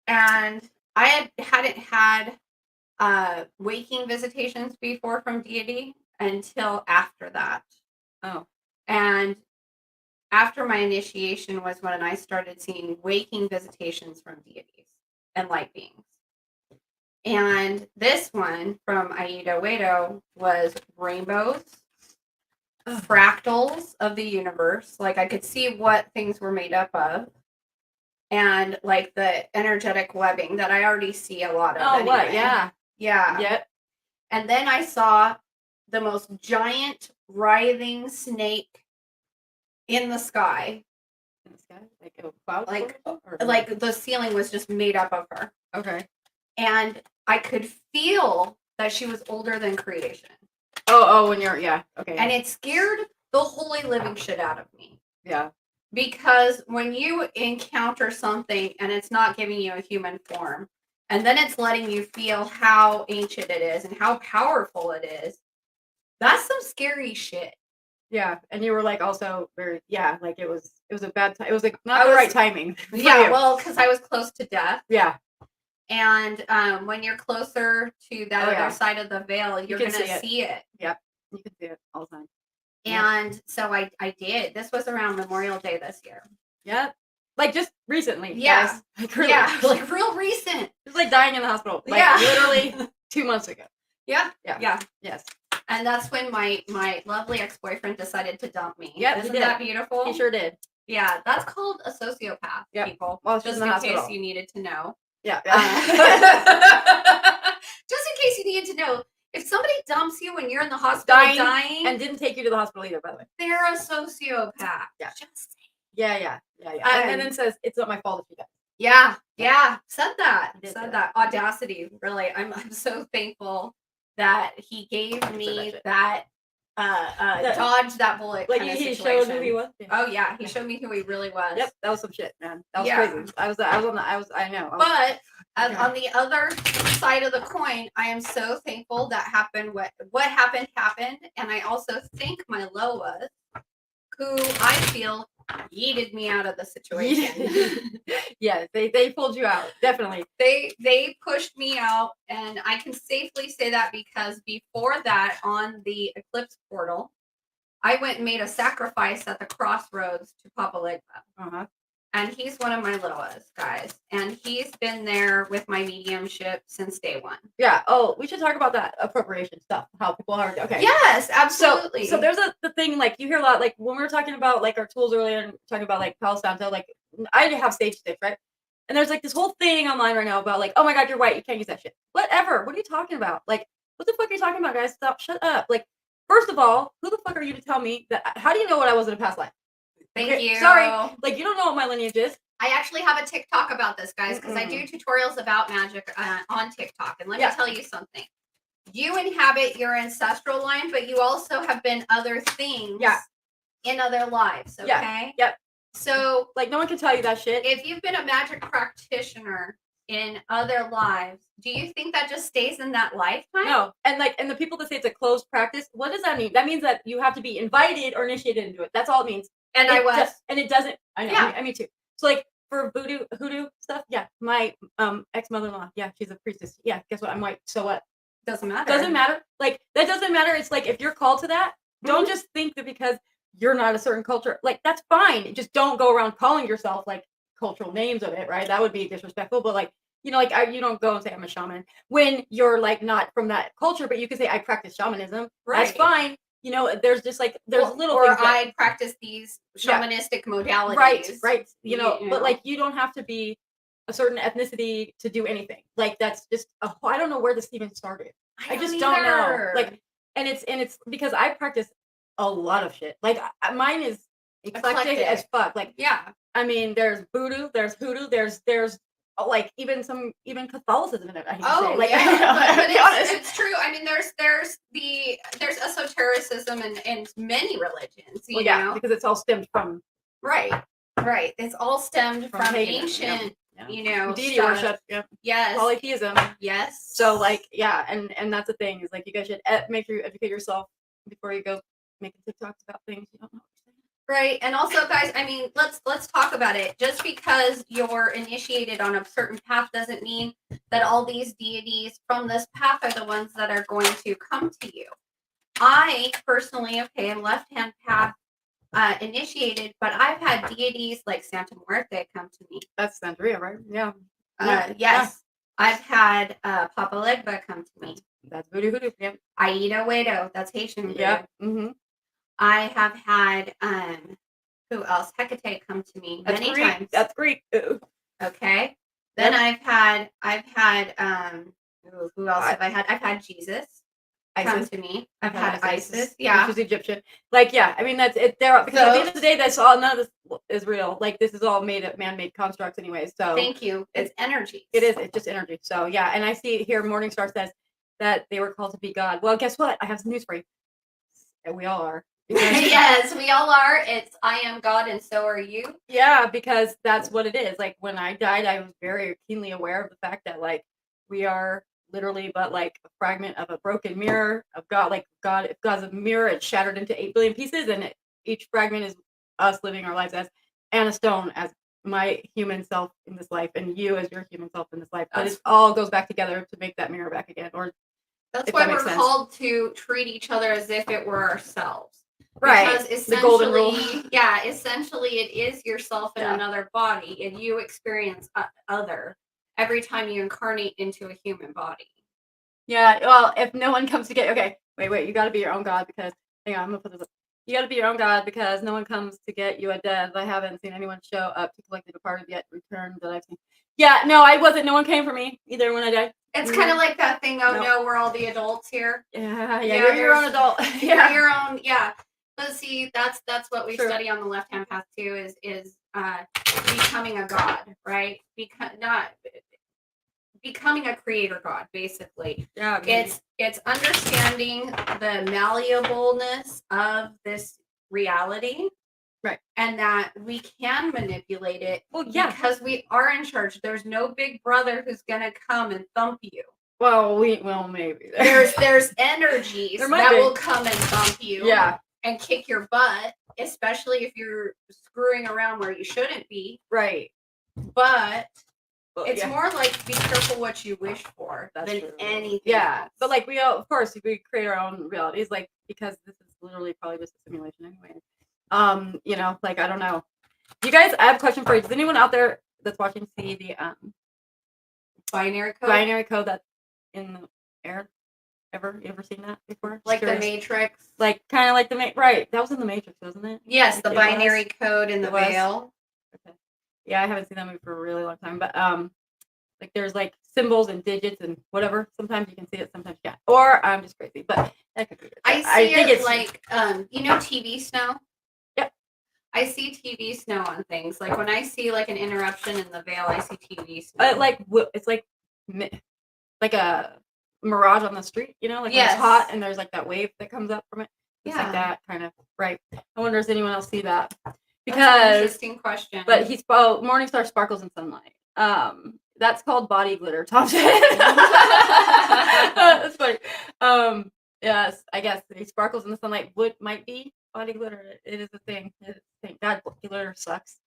And I hadn't had waking visitations before from deity until after that. Oh. And after my initiation was when I started seeing waking visitations from deities and light beings. And this one from Aida Wedo was rainbows, fractals of the universe. Like, I could see what things were made up of. And like the energetic webbing that I already see a lot of. Oh, anyway. what? Yeah. Yeah. Yep. And then I saw the most giant writhing snake in the sky. In the sky? Like a cloud? Like the ceiling was just made up of her. Okay. And I could feel that she was older than creation. Oh, when you're, yeah. Okay. And it scared the holy living shit out of me. Yeah. Because when you encounter something and it's not giving you a human form, and then it's letting you feel how ancient it is and how powerful it is, that's some scary shit. Yeah, and you were like also very, like it was a bad time. It was like not the right timing. Yeah, well, because I was close to death. Yeah. And when you're closer to that other side of the veil, you're going to see it. Yep, you can see it all the time. And so I did. This was around Memorial Day this year. Yep. Like just recently. Yeah. Guys. Like really. Yeah, like real recent. It was like dying in the hospital. Like literally 2 months ago. Yeah. Yes. And that's when my lovely ex-boyfriend decided to dump me. Yep, Isn't that beautiful? He sure did. Yeah, that's called a sociopath, people. Well, just in case you needed to know. Yeah. Just in case you needed to know, if somebody dumps you when you're in the hospital dying and didn't take you to the hospital either, by the way, they're a sociopath. Yeah. Just yeah. And then says it's not my fault if you die. Yeah. Said that. Audacity. Really, I'm so thankful that he gave me that dodge that bullet. Like he showed who he was. Yeah. Oh yeah, he showed me who he really was. Yep, that was some shit, man. That was crazy. I know. But on the other side of the coin, I am so thankful that happened. What happened, and I also thank my Loas, who I feel yeeted me out of the situation. Yeah, they pulled you out, definitely. They pushed me out, and I can safely say that because before that, on the eclipse portal, I went and made a sacrifice at the crossroads to Papa Legba. And he's one of my Loas, guys. And he's been there with my mediumship since day one. Yeah. Oh, we should talk about that appropriation stuff. How people are. Okay. Yes, absolutely. So there's the thing, like, you hear a lot, like, when we were talking about, like, our tools earlier and talking about, like, Palo Santo, like, I have stage 6, right? And there's, like, this whole thing online right now about, like, oh my God, you're white. You can't use that shit. Whatever. What are you talking about? Like, what the fuck are you talking about, guys? Stop. Shut up. Like, first of all, who the fuck are you to tell me that? How do you know what I was in a past life? Thank you. Sorry. Like, you don't know what my lineage is. I actually have a TikTok about this, guys, because I do tutorials about magic on TikTok. And let me tell you something. You inhabit your ancestral line, but you also have been other things in other lives, okay? Yep. So, like, no one can tell you that shit. If you've been a magic practitioner in other lives, do you think that just stays in that lifetime? No. And the people that say it's a closed practice, what does that mean? That means that you have to be invited or initiated into it. That's all it means. And I was. And it doesn't. I know. Yeah. I mean, too. So, like, for hoodoo stuff, my ex-mother-in-law, she's a priestess. Yeah, guess what? I'm white. So what? Doesn't matter. Doesn't matter. Like, that doesn't matter. It's like, if you're called to that, don't just think that because you're not a certain culture, like, that's fine. Just don't go around calling yourself, like, cultural names of it, right? That would be disrespectful. But, like, you know, like, you don't go and say I'm a shaman when you're, like, not from that culture, but you can say I practice shamanism. Right. That's fine. You know, there's just, like, there's little or things. I practice these shamanistic modalities. Right. You know, but, like, you don't have to be a certain ethnicity to do anything. Like, that's just I don't know where this even started. I just don't know. Like, and it's because I practice a lot of shit. Like, mine is eclectic as fuck. Like, I mean, there's voodoo, there's hoodoo, there's like even Catholicism in it. I hate to say. Like, but it's true. I mean, there's esotericism in many religions. You know, because it's all stemmed from right. It's all stemmed from ancient. You know, deity worship. Yes. Polytheism. Yes. So, like, and that's the thing, is, like, you guys should make sure you educate yourself before you go making TikToks about things you don't know. Right. And also, guys, I mean, let's talk about it. Just because you're initiated on a certain path doesn't mean that all these deities from this path are the ones that are going to come to you. I personally, am left-hand path initiated, but I've had deities like Santa Muerte come to me. That's Santeria, right? Yeah. Yes. Yeah. I've had Papa Legba come to me. That's voodoo hoodoo. Yeah. Aida Wedo. That's Haitian voodoo. Yeah. I have had who else? Hecate come to me many times. That's Greek. Ooh. Okay. Then I've had who else have I had? I've had Jesus come to me. I've had Isis. Yeah. Which is Egyptian. Like, I mean, that's it. Because at the end of the day, that's all. None of this is real. Like, this is all man-made constructs, anyways. So thank you. It's energy. It is. It's just energy. So and I see here Morningstar says that they were called to be God. Well, guess what? I have some news for you. We all are. Yes, we all are. It's I am God and so are you. Yeah, because that's what it is. Like, when I died, I was very keenly aware of the fact that, like, we are literally but, like, a fragment of a broken mirror of God. Like, if God's a mirror, it's shattered into 8 billion pieces, and each fragment is us living our lives as Anna Stone, as my human self in this life, and you as your human self in this life. But it all goes back together to make that mirror back again. Or that's why we're called to treat each other as if it were ourselves. Right. Because essentially, the golden rule. Essentially it is yourself in another body, and you experience other every time you incarnate into a human body. Yeah, well, if no one comes to get wait, you gotta be your own god because hang on, I'm gonna put this up. You gotta be your own god because no one comes to get you at death. I haven't seen anyone show up to collect the departed yet return that I've seen. Yeah, no, I wasn't. No one came for me either when I died. It's kind of like that thing. Oh no, we're all the adults here. Yeah, you're your own adult. You're your own. Yeah, but see, that's what we study on the left hand path too. Is becoming a god, right? Not becoming a creator god, basically. Yeah, it's understanding the malleableness of this reality. Right. And that we can manipulate it. Well, yeah. Because we are in charge. There's no big brother who's gonna come and thump you. Well, maybe. There's energies that will come and thump you. Yeah. And kick your butt, especially if you're screwing around where you shouldn't be. Right. But it's more like be careful what you wish for than anything. Yeah. Else. But like of course, we create our own realities, like because this is literally probably just a simulation anyway. Like I don't know. You guys, I have a question for you. Does anyone out there that's watching see the binary code? Binary code that's in the air? You ever seen that before? Like the Matrix? Like kind of like the right. That was in the Matrix, wasn't it? Yes, like the binary code in the veil. Okay. Yeah, I haven't seen that movie for a really long time, but like there's like symbols and digits and whatever. Sometimes you can see it, sometimes you can't. Or I'm just crazy, but that could be it. I think it's like TV snow. Yep. I see TV snow on things. Like when I see like an interruption in the veil, I see TV snow. It's like a mirage on the street, like when it's hot and there's like that wave that comes up from it. It's like that kind of right. I wonder if anyone else see that. Because that's an interesting question. But morning star sparkles in sunlight. That's called body glitter, Thompson. That's funny. Yes, I guess it sparkles in the sunlight. Might be body glitter. It is a thing. God, glitter sucks.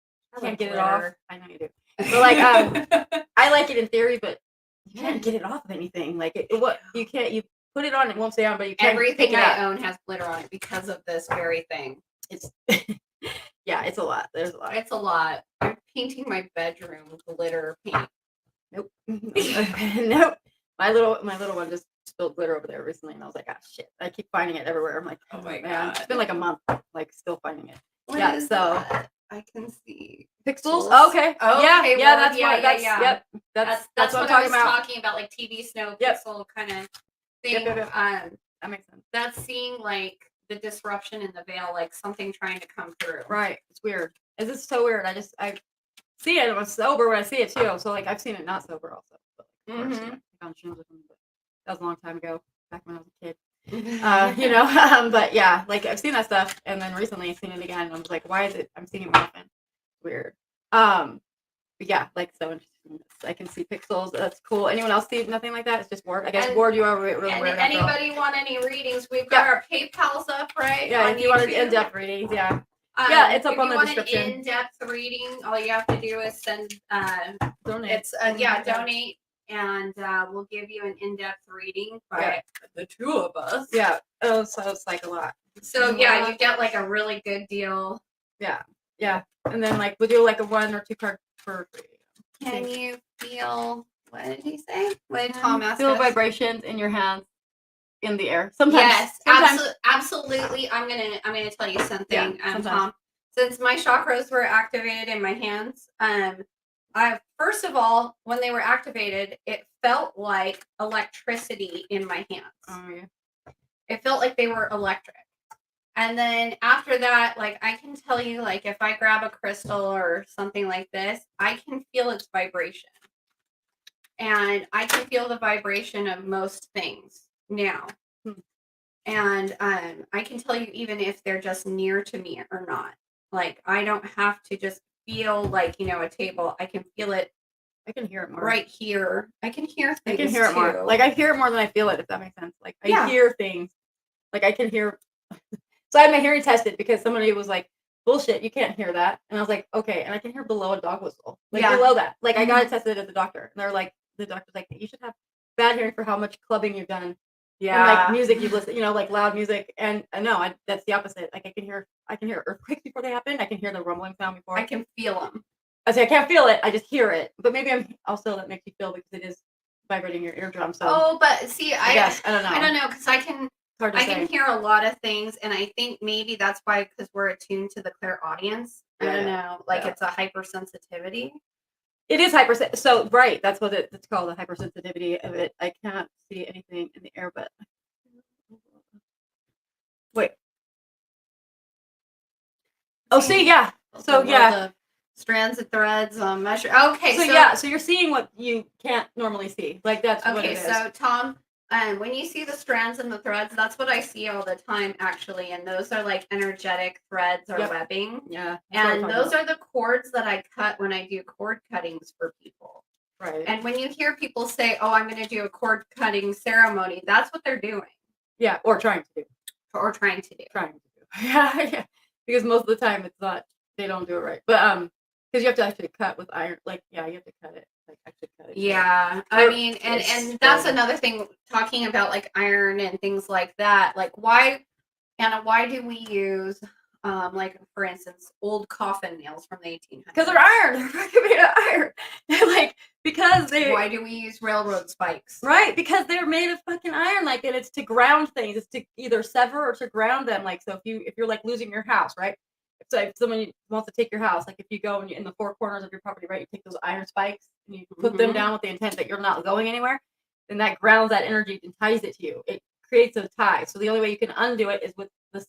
Can't get it off. I know you do. But like, I like it in theory, but you can't get it off of anything. Like you can't. You put it on, it won't stay on. But you can't. Everything I own has glitter on it because of this very thing. It's yeah, it's a lot. There's a lot. It's a lot. I'm painting my bedroom glitter paint. Nope. Nope. My little one just spilled glitter over there recently, and I was like, ah, shit. I keep finding it everywhere. I'm like, oh my god. It's been like a month, like still finding it. What is that? I can see pixels. Oh, okay. Oh, yeah, okay, yeah. Well, That's yeah, what. That's yeah. Yep. That's what I was talking about, like TV snow pixel kind of thing. Yep. That makes sense. That's seeing like the disruption in the veil, like something trying to come through. Right. It's weird. It's just so weird. I see it. I'm sober when I see it too. So like I've seen it not sober also. But, of course, on shrooms with them, but that was a long time ago, back when I was a kid. But yeah, like I've seen that stuff, and then recently I've seen it again, and I was like, why is it? I'm seeing it more often. Weird. But yeah, like so interesting. I can see pixels. That's cool. Anyone else see nothing like that? It's just Ward. I guess Ward, you are really and weird. Anybody want any readings? We've got our PayPal's up, right? Yeah, if you wanted in-depth readings, yeah. It's up on the description. If you want an in-depth reading, all you have to do is send donate. It's donate, and we'll give you an in-depth reading by the two of us. Yeah. Oh, so it's like a lot. So yeah, you get like a really good deal. Yeah. Yeah. And then like we'll do like a 1 or 2 card for free. Can you feel, what did he say? What did Tom ask feel us? Vibrations in your hands in the air. Sometimes. Yes, absolutely. I'm gonna tell you something, Tom. Since my chakras were activated in my hands, first of all, when they were activated, it felt like electricity in my hands. Oh yeah. It felt like they were electric. And then after that, like I can tell you, like if I grab a crystal or something like this, I can feel its vibration. And I can feel the vibration of most things now. And I can tell you even if they're just near to me or not. Like I don't have to just feel like, a table. I can feel it. I can hear it more. Right here. I can hear things. I can hear it more. Like I hear it more than I feel it, if that makes sense. Like I hear things. Like I can hear. So I had my hearing tested because somebody was like, bullshit, you can't hear that. And I was like, okay. And I can hear below a dog whistle. Like below that. Like I got it tested at the doctor. And they're like, the doctor's like, you should have bad hearing for how much clubbing you've done. Yeah. And like music you've listened, like loud music. And no, that's the opposite. Like I can hear earthquakes before they happen. I can hear the rumbling sound before. I can feel them. I say I can't feel it. I just hear it. But maybe I'm also that makes you feel because it is vibrating your eardrum. So Oh, but see, I guess I don't know. I don't know because I can hear a lot of things, and I think maybe that's why because we're attuned to the clairaudience. I don't know, like it's a hypersensitivity. It is hypersensitive. So right, that's what it's called, the hypersensitivity of it. I cannot see anything in the air, but wait. Oh, see, yeah. So the strands of threads on measure. Okay, so yeah, so you're seeing what you can't normally see. Like that's what it is. Okay, so Tom, when you see the strands and the threads, that's what I see all the time, actually, and those are like energetic threads or webbing. Yeah, and those are the cords that I cut when I do cord cuttings for people. Right. And when you hear people say, "Oh, I'm going to do a cord cutting ceremony," that's what they're doing. Yeah, or trying to do. Or trying to do. Yeah, yeah. Because most of the time it's not. They don't do it right. But because you have to actually cut with iron. Like you have to cut it. Like actually cut it. Yeah, I mean, and that's another thing. Talking about like iron and things like that. Like why, Anna? Why do we use like for instance, old coffin nails from the 1800s? Because they're iron. They're fucking made of iron. Like because they. Why do we use railroad spikes? Right, because they're made of fucking iron. Like, and it's to ground things. It's to either sever or to ground them. Like, so if you're like losing your house, right? So if someone wants to take your house, like if you go and you're in the four corners of your property, right, you take those iron spikes and you put them down with the intent that you're not going anywhere, then that grounds that energy and ties it to you. It creates a tie. So the only way you can undo it is with this,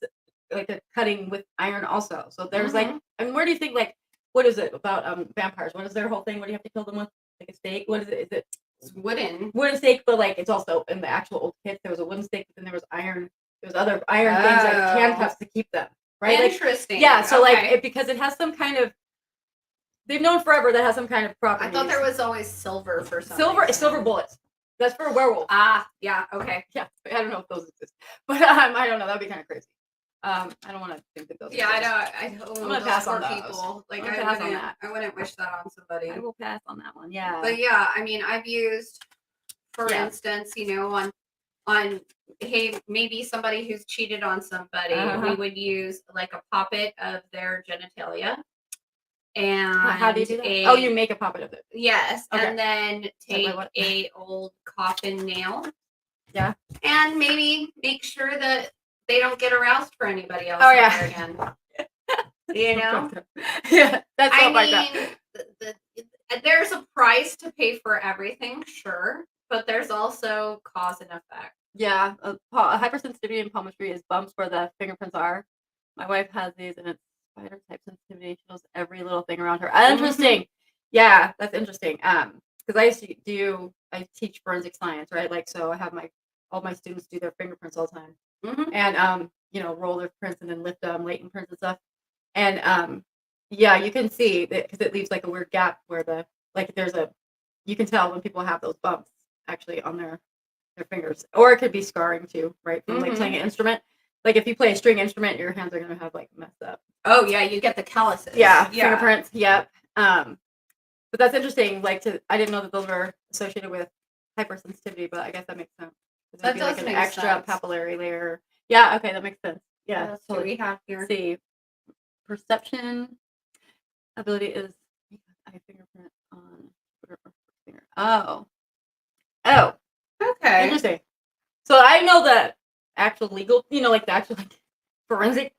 like a cutting with iron also. So there's like, I mean, where do you think, like, what is it about vampires? What is their whole thing? What do you have to kill them with? Like a stake? What is it? Is it it's wooden stake? But like it's also in the actual old kit. There was a wooden stake, but then there was iron. There was other iron things like handcuffs to keep them. Right? Interesting. Like, yeah. So like because it has some kind of. They've known forever that has some kind of property. I thought there was always silver for some silver bullets. That's for a werewolf. Ah, yeah. Okay. Yeah, I don't know if those exist, but I don't know. That'd be kind of crazy. I don't want to think that those. Yeah, exist. I know. I'm gonna pass on those. People. Like I wouldn't wish that on somebody. I will pass on that one. Yeah. But yeah, I mean, I've used, for instance, on hey, maybe somebody who's cheated on somebody, we would use like a poppet of their genitalia. And how do you do that? Oh, you make a poppet of it. Yes, okay. And then take a old coffin nail. Yeah. And maybe make sure that they don't get aroused for anybody else again. You know? Yeah, that's all like that. There's a price to pay for everything, sure, but there's also cause and effect. Yeah, hypersensitivity and palmistry is bumps where the fingerprints are. My wife has these, and it's spider type sensitivity. She knows every little thing around her. Interesting. Yeah, that's interesting. Because I teach forensic science, right? Like, so I have all my students do their fingerprints all the time, and roll their prints and then lift them, latent prints and stuff. And yeah, you can see that because it leaves like a weird gap where you can tell when people have those bumps actually on their fingers, or it could be scarring too, right? From like playing an instrument. Like if you play a string instrument, your hands are gonna have like messed up. Oh yeah, you get the calluses. Yeah. Fingerprints. Yep. But that's interesting. Like I didn't know that those were associated with hypersensitivity, but I guess that makes sense. That does like an make extra sense. Papillary layer. Yeah. Okay, that makes sense. Yeah. That's what we have here. See, perception ability is eye fingerprint on finger. Oh. Okay. Interesting. So I know the actual legal, like the actual forensic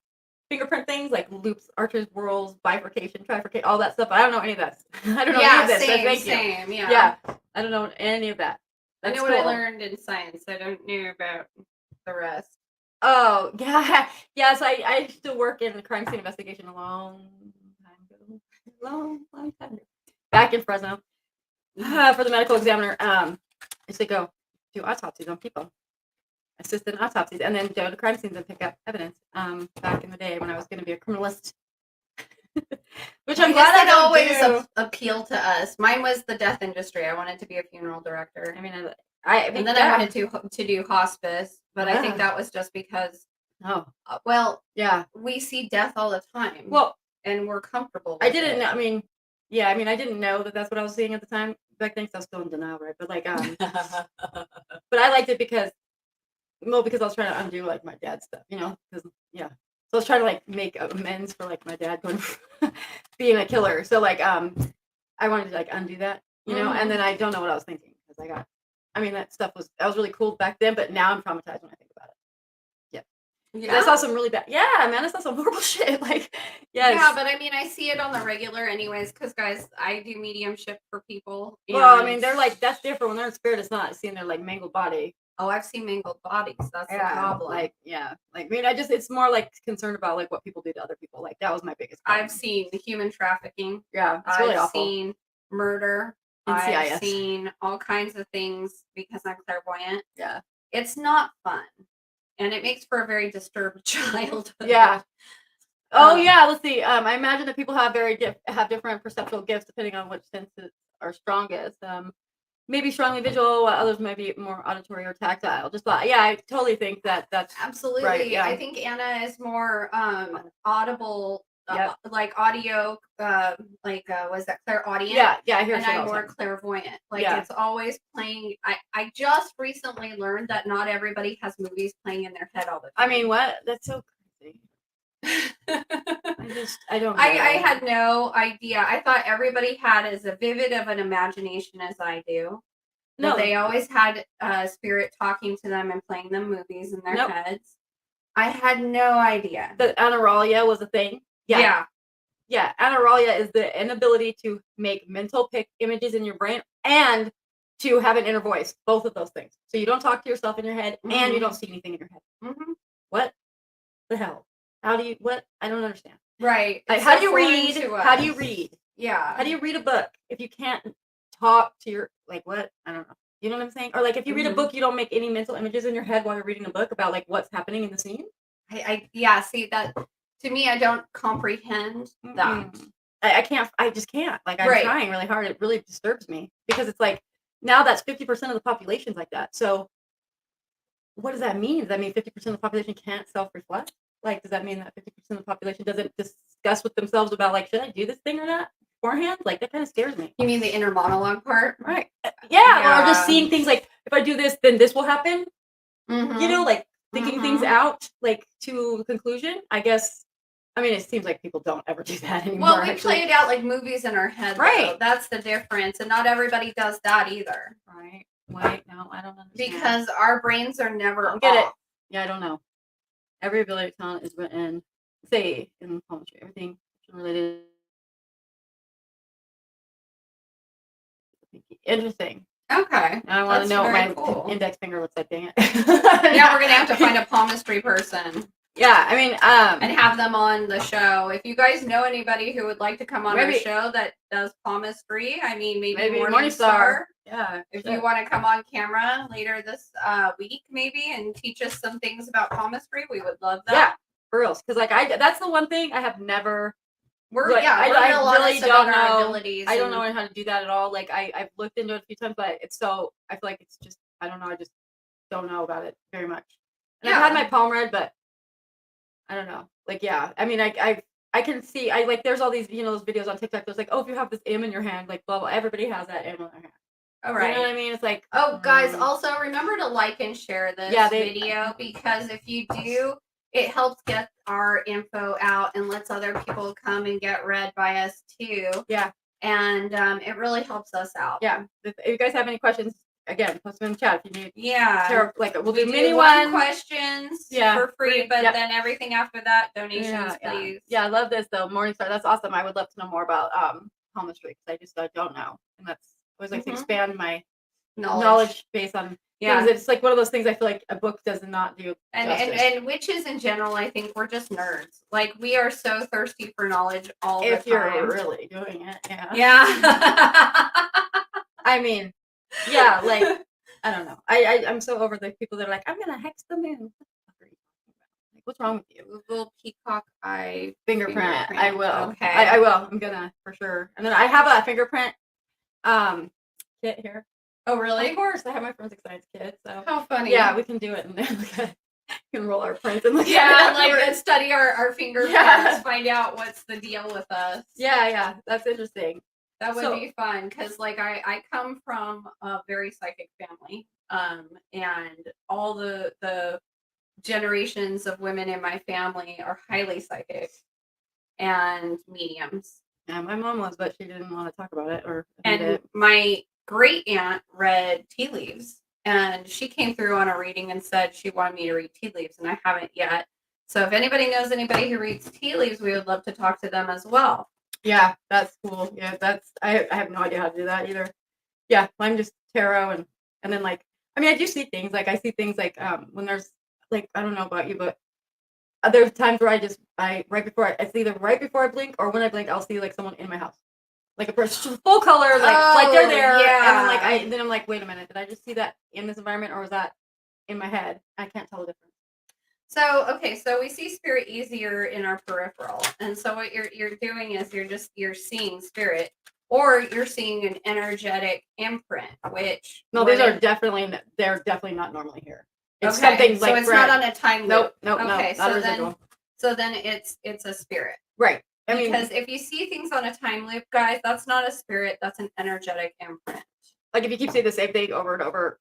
fingerprint things, like loops, arches, whorls, bifurcation, trifurcation, all that stuff. I don't know any of that. I don't know any of this. Same. Yeah. I don't know any of that. That's what I learned in science. I don't know about the rest. Oh, yeah. Yeah, so I used to work in crime scene investigation a long time ago. Back in Fresno. For the medical examiner. I used to go do autopsies on people. Assistant autopsies, and then go to crime scenes and pick up evidence. Back in the day when I was going to be a criminalist, which I'm glad I don't always appeal to us. Mine was the death industry. I wanted to be a funeral director. I mean, I wanted to do hospice, but I think that was just because. Oh, yeah, we see death all the time. Well, and we're comfortable. I didn't know. I mean, I didn't know that that's what I was seeing at the time. Back then, I was still in denial, right? But but I liked it because I was trying to undo like my dad's stuff, because so I was trying to like make amends for like my dad going being a killer. So like I wanted to like undo that, and then I don't know what I was thinking because I got I mean, that was really cool back then, but now I'm traumatized when I think about it. Yeah. I saw some really bad. Yeah, man, I saw some horrible shit. Like, yes. Yeah, but I mean, I see it on the regular, anyways. Because guys, I do mediumship for people. Well, I mean, they're like that's different when they're in spirit. It's not seeing their like mangled body. Oh, I've seen mangled bodies. That's the problem. Like, yeah, like I mean, it's more like concerned about like what people do to other people. Like that was my biggest problem. I've seen human trafficking. Yeah, it's really awful. I've seen murder. NCIS. I've seen all kinds of things because I'm clairvoyant. Yeah, it's not fun, and it makes for a very disturbed childhood. Yeah. Oh yeah. Let's see. I imagine that people have different perceptual gifts depending on which senses are strongest. Maybe strongly visual, while others may be more auditory or tactile. Yeah, I totally think that's absolutely right. Yeah. I think Anna is more audible, like audio, was that clairaudient? Yeah, I hear. And I'm more clairvoyant. Like it's always playing. I just recently learned that not everybody has movies playing in their head all the time. I mean, what? That's so crazy. I don't. I had no idea. I thought everybody had as vivid of an imagination as I do. No, they always had spirit talking to them and playing them movies in their heads. I had no idea that anauralia was a thing. Yeah. Anauralia is the inability to make mental images in your brain and to have an inner voice. Both of those things. So you don't talk to yourself in your head and you don't see anything in your head. What the hell? How do you? What? I don't understand. Right. Like, how do you read? How do you read? Yeah. How do you read a book if you can't talk to your what? I don't know. You know what I'm saying? Or like if you read a book, you don't make any mental images in your head while you're reading a book about like what's happening in the scene. See that to me, I don't comprehend that. I can't. I just can't. Like I'm trying really hard. It really disturbs me because it's like now that's 50% of the population's like that. So what does that mean? Does that mean 50% of the population can't self-reflect? Like, does that mean that 50% of the population doesn't discuss with themselves about like, should I do this thing or not beforehand? Like, that kind of scares me. You mean the inner monologue part? Right. Yeah. Or just seeing things like, if I do this, then this will happen. You know, like thinking things out, like to conclusion. I guess. I mean, it seems like people don't ever do that anymore. Well, we play it out like movies in our head. Right. Though. That's the difference. And not everybody does that either. Right. Wait, no, I don't understand. Because our brains are never off. Get it. Yeah, I don't know. Every ability of talent is written, say, in poetry. Everything related. Interesting. Okay. Now I want to know what my index finger looks like. Dang it. Yeah, we're gonna have to find a palmistry person. Yeah, I mean, and have them on the show. If you guys know anybody who would like to come on our show that does palmistry, I mean, maybe Morningstar. Yeah. If you want to come on camera later this week, maybe, and teach us some things about palmistry, we would love that. Yeah, for real. Because like that's the one thing I have never. I really don't know. I don't know how to do that at all. Like I've looked into it a few times, but I feel like it's just I don't know. I just don't know about it very much. And I've had my palm read, but I don't know. Like I mean I can see there's all these those videos on TikTok. There's like, oh, if you have this M in your hand, like blah blah. Everybody has that M in their hand. All right. You know what I mean? It's like, oh, guys, also remember to like and share this video because if you do, it helps get our info out and lets other people come and get read by us too. Yeah. And it really helps us out. Yeah. If you guys have any questions, again, post them in the chat if you need. Yeah. We'll do mini questions for free, but then everything after that, donations, please. Yeah, I love this though. Morningstar, that's awesome. I would love to know more about palmistry because I don't know. And that's always like to expand my knowledge based on things. It's like one of those things I feel like a book does not do. And witches in general, I think we're just nerds. Like we are so thirsty for knowledge all the time. If you're really doing it, yeah. I mean, yeah, like I don't know. I'm so over the people that are like, I'm gonna hex the moon. Like, what's wrong with you? Google peacock eye fingerprint. I will. Okay. I will. I'm gonna for sure. And then I have a fingerprint kit here. Oh really? Of course, I have my forensic science kit. So how funny. Yeah, we can do it and then we can roll our prints and look and study our fingerprints, find out what's the deal with us. Yeah, that's interesting. That would be fun because like I come from a very psychic family, and all the generations of women in my family are highly psychic and mediums. Yeah, my mom was, but she didn't want to talk about it and my great aunt read tea leaves. and she came through on a reading and said she wanted me to read tea leaves, and I haven't yet. So if anybody knows anybody who reads tea leaves, we would love to talk to them as well. Yeah, that's cool. Yeah, I have no idea how to do that either. Yeah, I'm just tarot and then like I mean I do see things like I see things like when there's like I don't know about you, but there's times where I right before it's either right before I blink or when I blink I'll see like someone in my house. Like a person full color, like they're there, and then I'm like, wait a minute, did I just see that in this environment or was that in my head? I can't tell the difference. So we see spirit easier in our peripheral, and so what you're doing is you're seeing spirit, or you're seeing an energetic imprint. Which they're definitely not normally here. It's okay, something so like it's not on a time loop. Nope. Okay, not so then it's a spirit, right? Because if you see things on a time loop, guys, that's not a spirit. That's an energetic imprint. Like if you keep saying the same thing over and over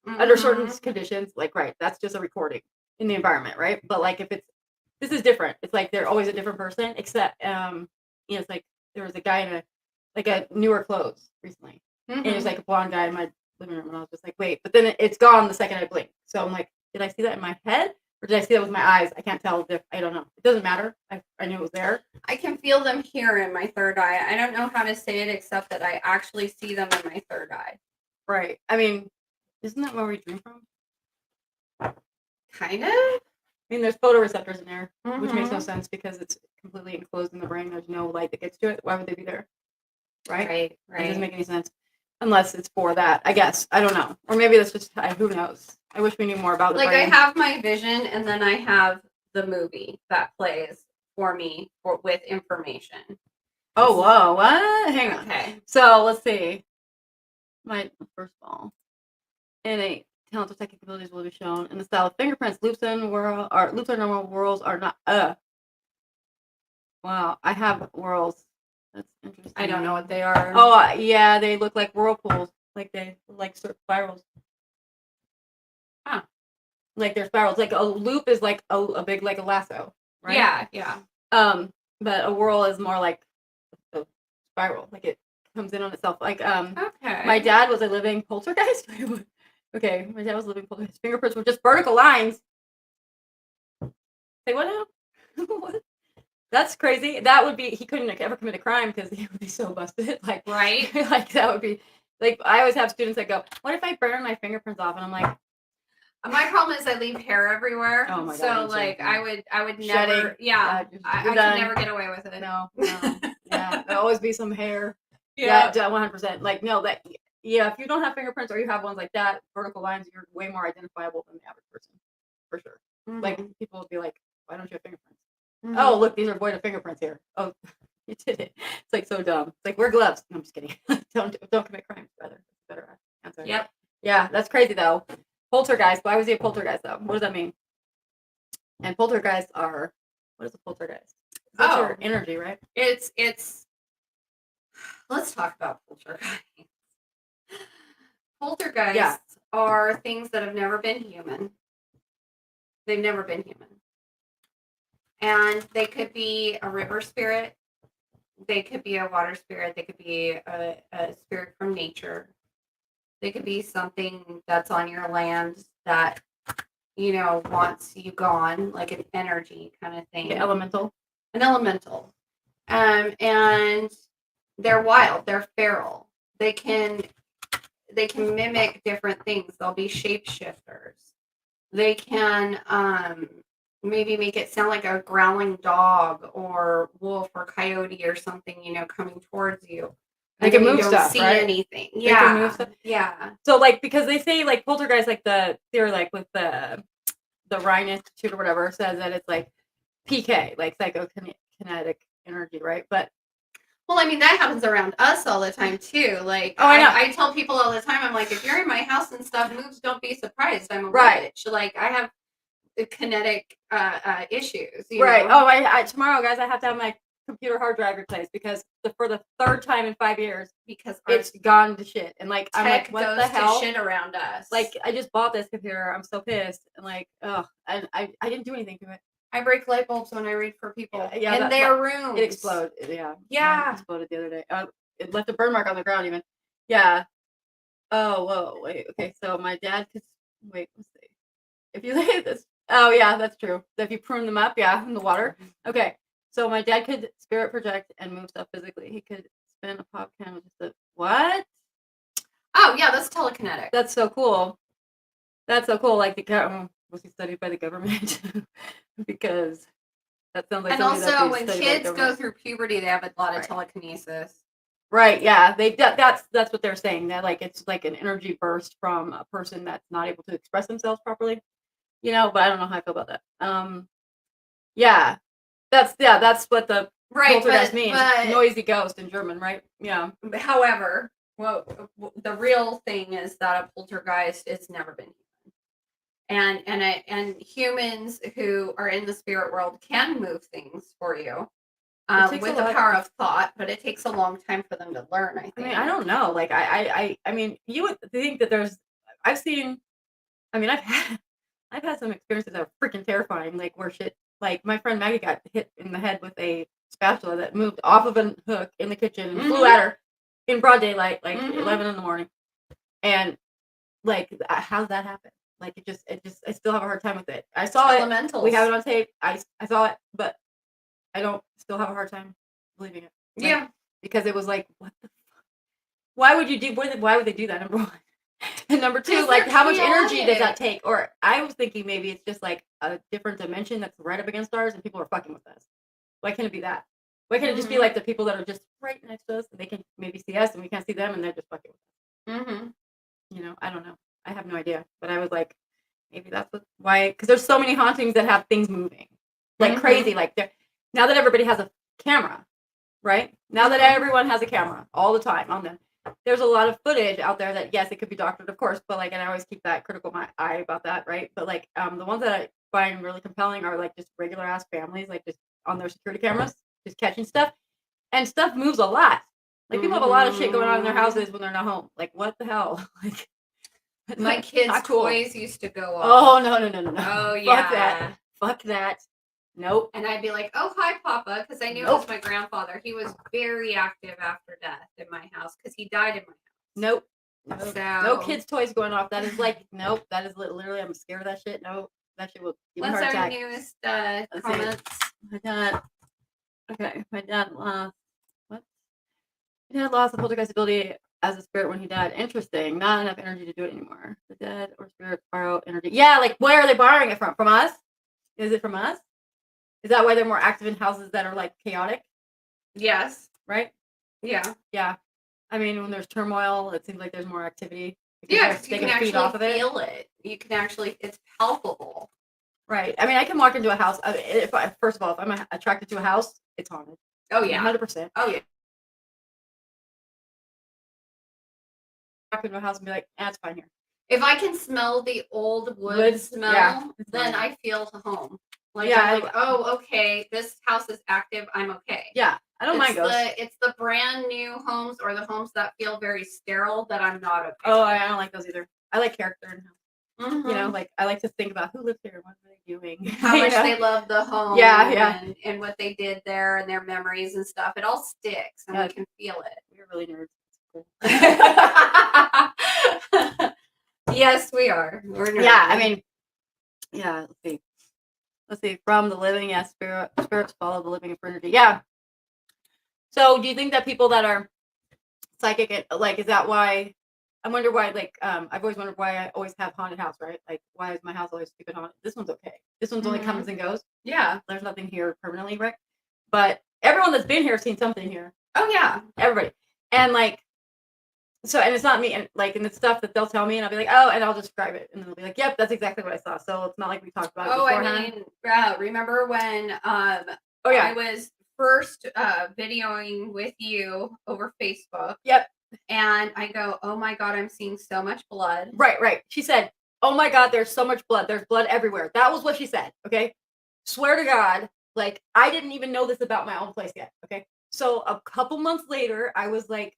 under certain conditions, like right, that's just a recording in the environment, right? But like if this is different. It's like they're always a different person, except it's like there was a guy in a newer clothes recently, and it was like a blonde guy in my living room, and I was just like, wait, but then it's gone the second I blink. So I'm like, did I see that in my head? Or did I see that with my eyes? I can't tell if I don't know. It doesn't matter. I knew it was there. I can feel them here in my third eye. I don't know how to say it except that I actually see them in my third eye. Right. I mean, isn't that where we dream from? Kind of. I mean, there's photoreceptors in there, which makes no sense because it's completely enclosed in the brain. There's no light that gets to it. Why would they be there? Right. It doesn't make any sense. Unless it's for that, I guess. I don't know. Or maybe that's just, who knows? I wish we knew more about the brain. I have my vision, and then I have the movie that plays for me with information. Oh, whoa. What? Hang on. Okay. So, let's see. First of all, innate talents or psychic abilities will be shown in the style of fingerprints. Loops or normal whorls are not. Wow. I have whorls. That's interesting. I don't know what they are. Oh, yeah. They look like whirlpools. Like they like spirals. Huh. Like they're spirals. Like a loop is like a big, like a lasso, right? Yeah. But a whirl is more like a spiral. Like it comes in on itself. Like okay. My dad was a living poltergeist. Okay, my dad was a living poltergeist. His fingerprints were just vertical lines. Say what now? What? That's crazy. That would be, he couldn't ever commit a crime because he would be so busted. Like, right? Like that would be, like, I always have students that go, what if I burn my fingerprints off? And I'm like, my problem is I leave hair everywhere. Oh my God. So like I would never, I could never get away with it. No. Yeah, there'll always be some hair. Yeah, 100%. Like, no, if you don't have fingerprints or you have ones like that, vertical lines, you're way more identifiable than the average person, for sure. Like, people would be like, why don't you have fingerprints? Oh, look, these are void of fingerprints here. Oh, you did it. It's like so dumb. It's like, wear gloves. No, I'm just kidding. Don't commit crimes, rather. Better answer. Yep. Yeah, that's crazy though. Poltergeist. Why was he a poltergeist though? What does that mean? And poltergeists are, what is a poltergeist? That's your energy, right? It's let's talk about poltergeists. Poltergeists are things that have never been human. They've never been human. And they could be a river spirit. They could be a water spirit. They could be a spirit from nature. They could be something that's on your land that, wants you gone, like an energy kind of thing. An elemental. And they're wild. They're feral. They can mimic different things. They'll be shapeshifters. They can maybe make it sound like a growling dog or wolf or coyote or something, coming towards you. They can move stuff, see right? Anything. They can move stuff. Yeah. So, like, because they say, like, poltergeist, like, they're, like, with the Rhine Institute or whatever, says that it's, like, PK, like, psychokinetic energy, right? But well, I mean, that happens around us all the time, too. Like, I know. I tell people all the time, I'm like, if you're in my house and stuff moves, don't be surprised. I'm a witch. Like, I have kinetic issues. Right. Know? Oh, I tomorrow, guys, I have to have my computer hard drive replaced because for the third time in 5 years, because it's gone to shit. And like, I'm like, what the hell? Shit around us. Like, I just bought this computer. I'm so pissed. And like, and I didn't do anything to it. I break light bulbs when I read for people in their rooms. It exploded. Yeah. Yeah. It exploded the other day. It left a burn mark on the ground even. Yeah. Oh, whoa, wait. Okay, so my dad could wait. Let's see. If you lay this, oh yeah, that's true. If you prune them up, yeah, in the water. Okay, so my dad could spirit project and move stuff physically. He could spin a pop can with just a what? Oh yeah, that's telekinetic. That's so cool. That's so cool. Like was he studied by the government? Because that sounds like And somebody that's also, being when studied by the kids go government. through puberty, they have a lot of Right. telekinesis. Right. Yeah. That's what they're saying. That like it's like an energy burst from a person that's not able to express themselves properly. But I don't know how I feel about that. Yeah. That's what the Right, poltergeist means. but Noisy ghost in German, right? Yeah. however, well, the real thing is that a poltergeist has never been human, and humans who are in the spirit world can move things for you. With the power of thought, but it takes a long time for them to learn. I think. I mean, I don't know. Like, I mean, you would think that I've seen. I mean, I've had some experiences that are freaking terrifying. Like where shit. Like my friend Maggie got hit in the head with a spatula that moved off of a hook in the kitchen and flew at her in broad daylight, like 11 in the morning. And like, how did that happen? Like it just. I still have a hard time with it. I saw Elementals. it. We have it on tape. I saw it, but I don't still have a hard time believing it. Like, yeah, because it was like, what the fuck? Why would you do? Why would they do that? Number one, and number two, like, how much energy does that take? Or I was thinking maybe it's just like a different dimension that's right up against ours, and people are fucking with us. Why can't it be that? Why can't it just be like the people that are just right next to us, and they can maybe see us, and we can't see them, and they're just fucking with us? I don't know. I have no idea, but I was like, maybe that's why. Because there's so many hauntings that have things moving like crazy. Like now that everybody has a camera, right? Now that everyone has a camera all the time on them, there's a lot of footage out there that, yes, it could be doctored, of course, but like, and I always keep that critical eye about that, right? But like, the ones that I find really compelling are like just regular ass families, like just on their security cameras, just catching stuff, and stuff moves a lot. Like people have a lot of shit going on in their houses when they're not home. Like what the hell? Like my kids' toys used to go off. Oh no. Oh yeah. Fuck that. Nope. And I'd be like, "Oh, hi, Papa," because I knew it was my grandfather. He was very active after death in my house because he died in my house. Nope. So, no kids' toys going off. That is like, nope. That is literally, I'm scared of that shit. No, that shit will give me a heart attack. What's our newest comments? My dad lost. What? My dad lost the poltergeist ability as a spirit when he died. Interesting. Not enough energy to do it anymore. The dead or spirits borrow energy. Yeah, like where are they borrowing it from? From us? Is it from us? Is that why they're more active in houses that are like chaotic? Yes. Right? Yeah. Yeah. I mean, when there's turmoil, it seems like there's more activity. Yeah, because you can actually feel it. You can actually, it's palpable. Right. I mean, I can walk into a house. First of all, if I'm attracted to a house, it's haunted. Oh yeah. 100%. Oh yeah. Walk into a house and be like, it's fine here. If I can smell the old wood smell, then I feel home. Like, I'm like, oh, okay, this house is active. I'm okay. Yeah, I don't mind ghosts. It's the brand new homes or the homes that feel very sterile that I'm not okay. Oh, I don't like those either. I like character in house. Like I like to think about who lives here, what are they doing, how much they love the home, and what they did there, and their memories and stuff. It all sticks, and we can feel it. We're really nerds. Cool. Yes, we are. We're nerds. Yeah, I mean, Let's see. From the living, spirits follow the living energy. Yeah. So, do you think that people that are psychic, like, is that why? I wonder why. Like, I've always wondered why I always have haunted house, right? Like, why is my house always stupid haunted? This one's okay. This one's only comes and goes. Yeah. There's nothing here permanently, right? But everyone that's been here has seen something here. Oh yeah, everybody, and like. So, and it's not me, and it's stuff that they'll tell me, and I'll be like, oh, and I'll describe it, and they'll be like, yep, that's exactly what I saw. So it's not like we talked about it beforehand. I mean, remember when I was first videoing with you over Facebook? Yep. And I go, oh my God, I'm seeing so much blood. Right. She said, oh my God, there's so much blood. There's blood everywhere. That was what she said, okay? Swear to God, like, I didn't even know this about my own place yet, okay? So a couple months later, I was like,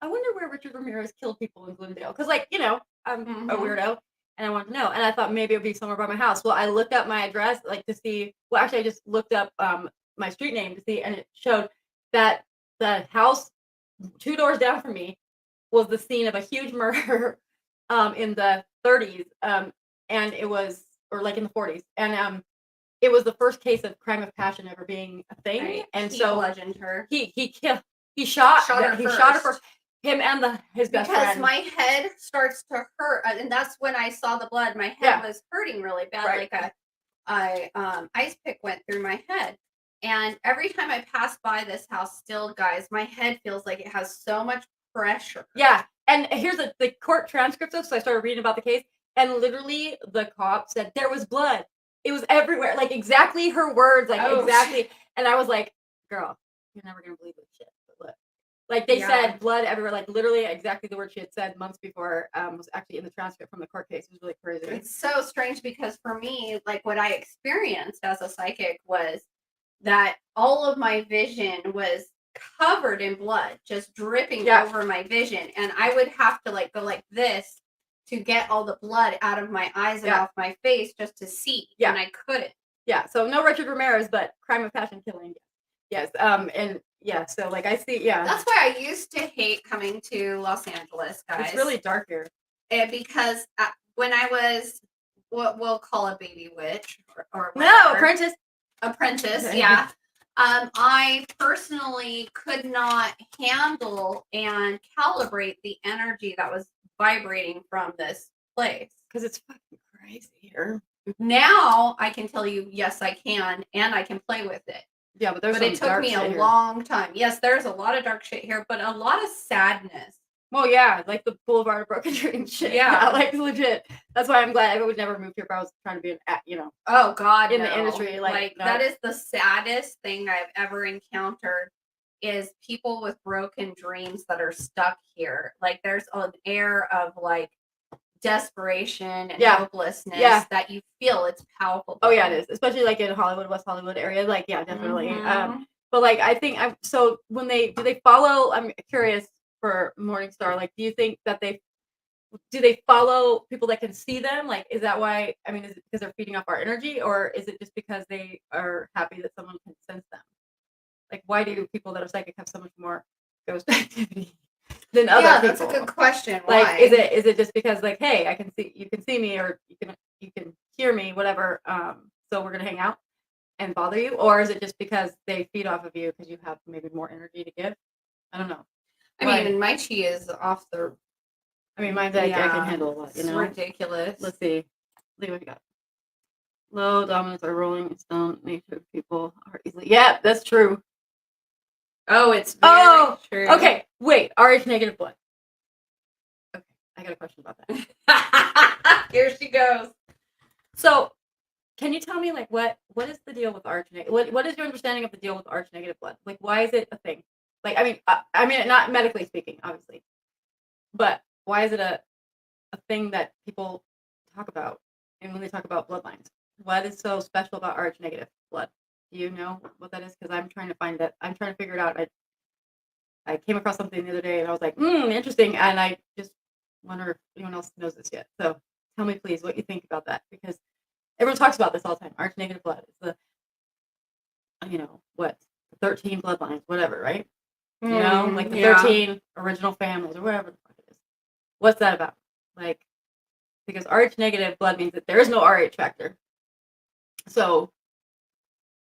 I wonder where Richard Ramirez killed people in Glendale. Because, I'm a weirdo, and I wanted to know. And I thought maybe it would be somewhere by my house. Well, I looked up my address, to see. Well, actually, I just looked up my street name to see, and it showed that the house 2 doors down from me was the scene of a huge murder in the 30s, and it was, or like in the 40s, and it was the first case of crime of passion ever being a thing, Right. and He so bludgeoned her. He shot her first. Him and his best friend. Because my head starts to hurt, and that's when I saw the blood. My head was hurting really bad, Right. like ice pick went through my head. And every time I pass by this house, still, guys, my head feels like it has so much pressure. Yeah, and here's the court transcript of. So I started reading about the case, and literally the cop said there was blood. It was everywhere, like exactly her words, like exactly. And I was like, "Girl, you're never gonna believe this shit." But look, like they said, blood everywhere, like literally exactly the word she had said months before was actually in the transcript from the court case. It was really crazy. It's so strange because for me, like what I experienced as a psychic was that all of my vision was covered in blood, just dripping over my vision, and I would have to like go like this to get all the blood out of my eyes and off my face just to see, and I couldn't. Yeah, so no Richard Ramirez, but crime of passion killing. Yes, and yeah, so like I see, That's why I used to hate coming to Los Angeles, guys. It's really dark here. And because when I was what we'll call a baby witch or apprentice, yeah. I personally could not handle and calibrate the energy that was vibrating from this place. Because it's fucking crazy here. Now I can tell you, yes, I can, and I can play with it. Yeah, but it took me a long time. Yes, there's a lot of dark shit here, but a lot of sadness. Well, yeah, like the Boulevard of Broken Dreams shit. Yeah, like legit. That's why I'm glad I would never move here if I was trying to be oh God, in the industry. Like that is the saddest thing I've ever encountered is people with broken dreams that are stuck here. Like there's an air of like desperation and hopelessness that you feel. It's powerful. Oh yeah, it is. Especially like in Hollywood, West Hollywood area. Like, yeah, definitely. But like I think so when do they follow, I'm curious for Morningstar, like do you think that they follow people that can see them? Like is that why, I mean, is it because they're feeding off our energy, or is it just because they are happy that someone can sense them? Like why do people that are psychic have so much more ghost activity than other people? That's a good question. Like why? is it just because like, hey, you can see me, or you can hear me, whatever, so we're gonna hang out and bother you? Or is it just because they feed off of you because you have maybe more energy to give? I don't know. I mean, my chi is off the. I mean, mine's like I can handle a lot. It's ridiculous. Let's see. What do we got? Low dominance or rolling stone nature people are easily. Yeah, that's true. Oh, it's very true. Okay. Wait. RH negative blood. Okay, I got a question about that. Here she goes. So, can you tell me like what is the deal with RH negative? What is your understanding of the deal with RH negative blood? Like, why is it a thing? Like, I mean, not medically speaking, obviously, but why is it a thing that people talk about? And when they talk about bloodlines, what is so special about RH negative blood? Do you know what that is? Because I'm trying to find that. I'm trying to figure it out. I came across something the other day, and I was like, interesting. And I just wonder if anyone else knows this yet. So tell me, please, what you think about that, because everyone talks about this all the time. RH negative blood. It's the, what, 13 bloodlines, whatever, right? Like the 13 original families or whatever the fuck it is. What's that about? Like, because RH negative blood means that there is no RH factor. So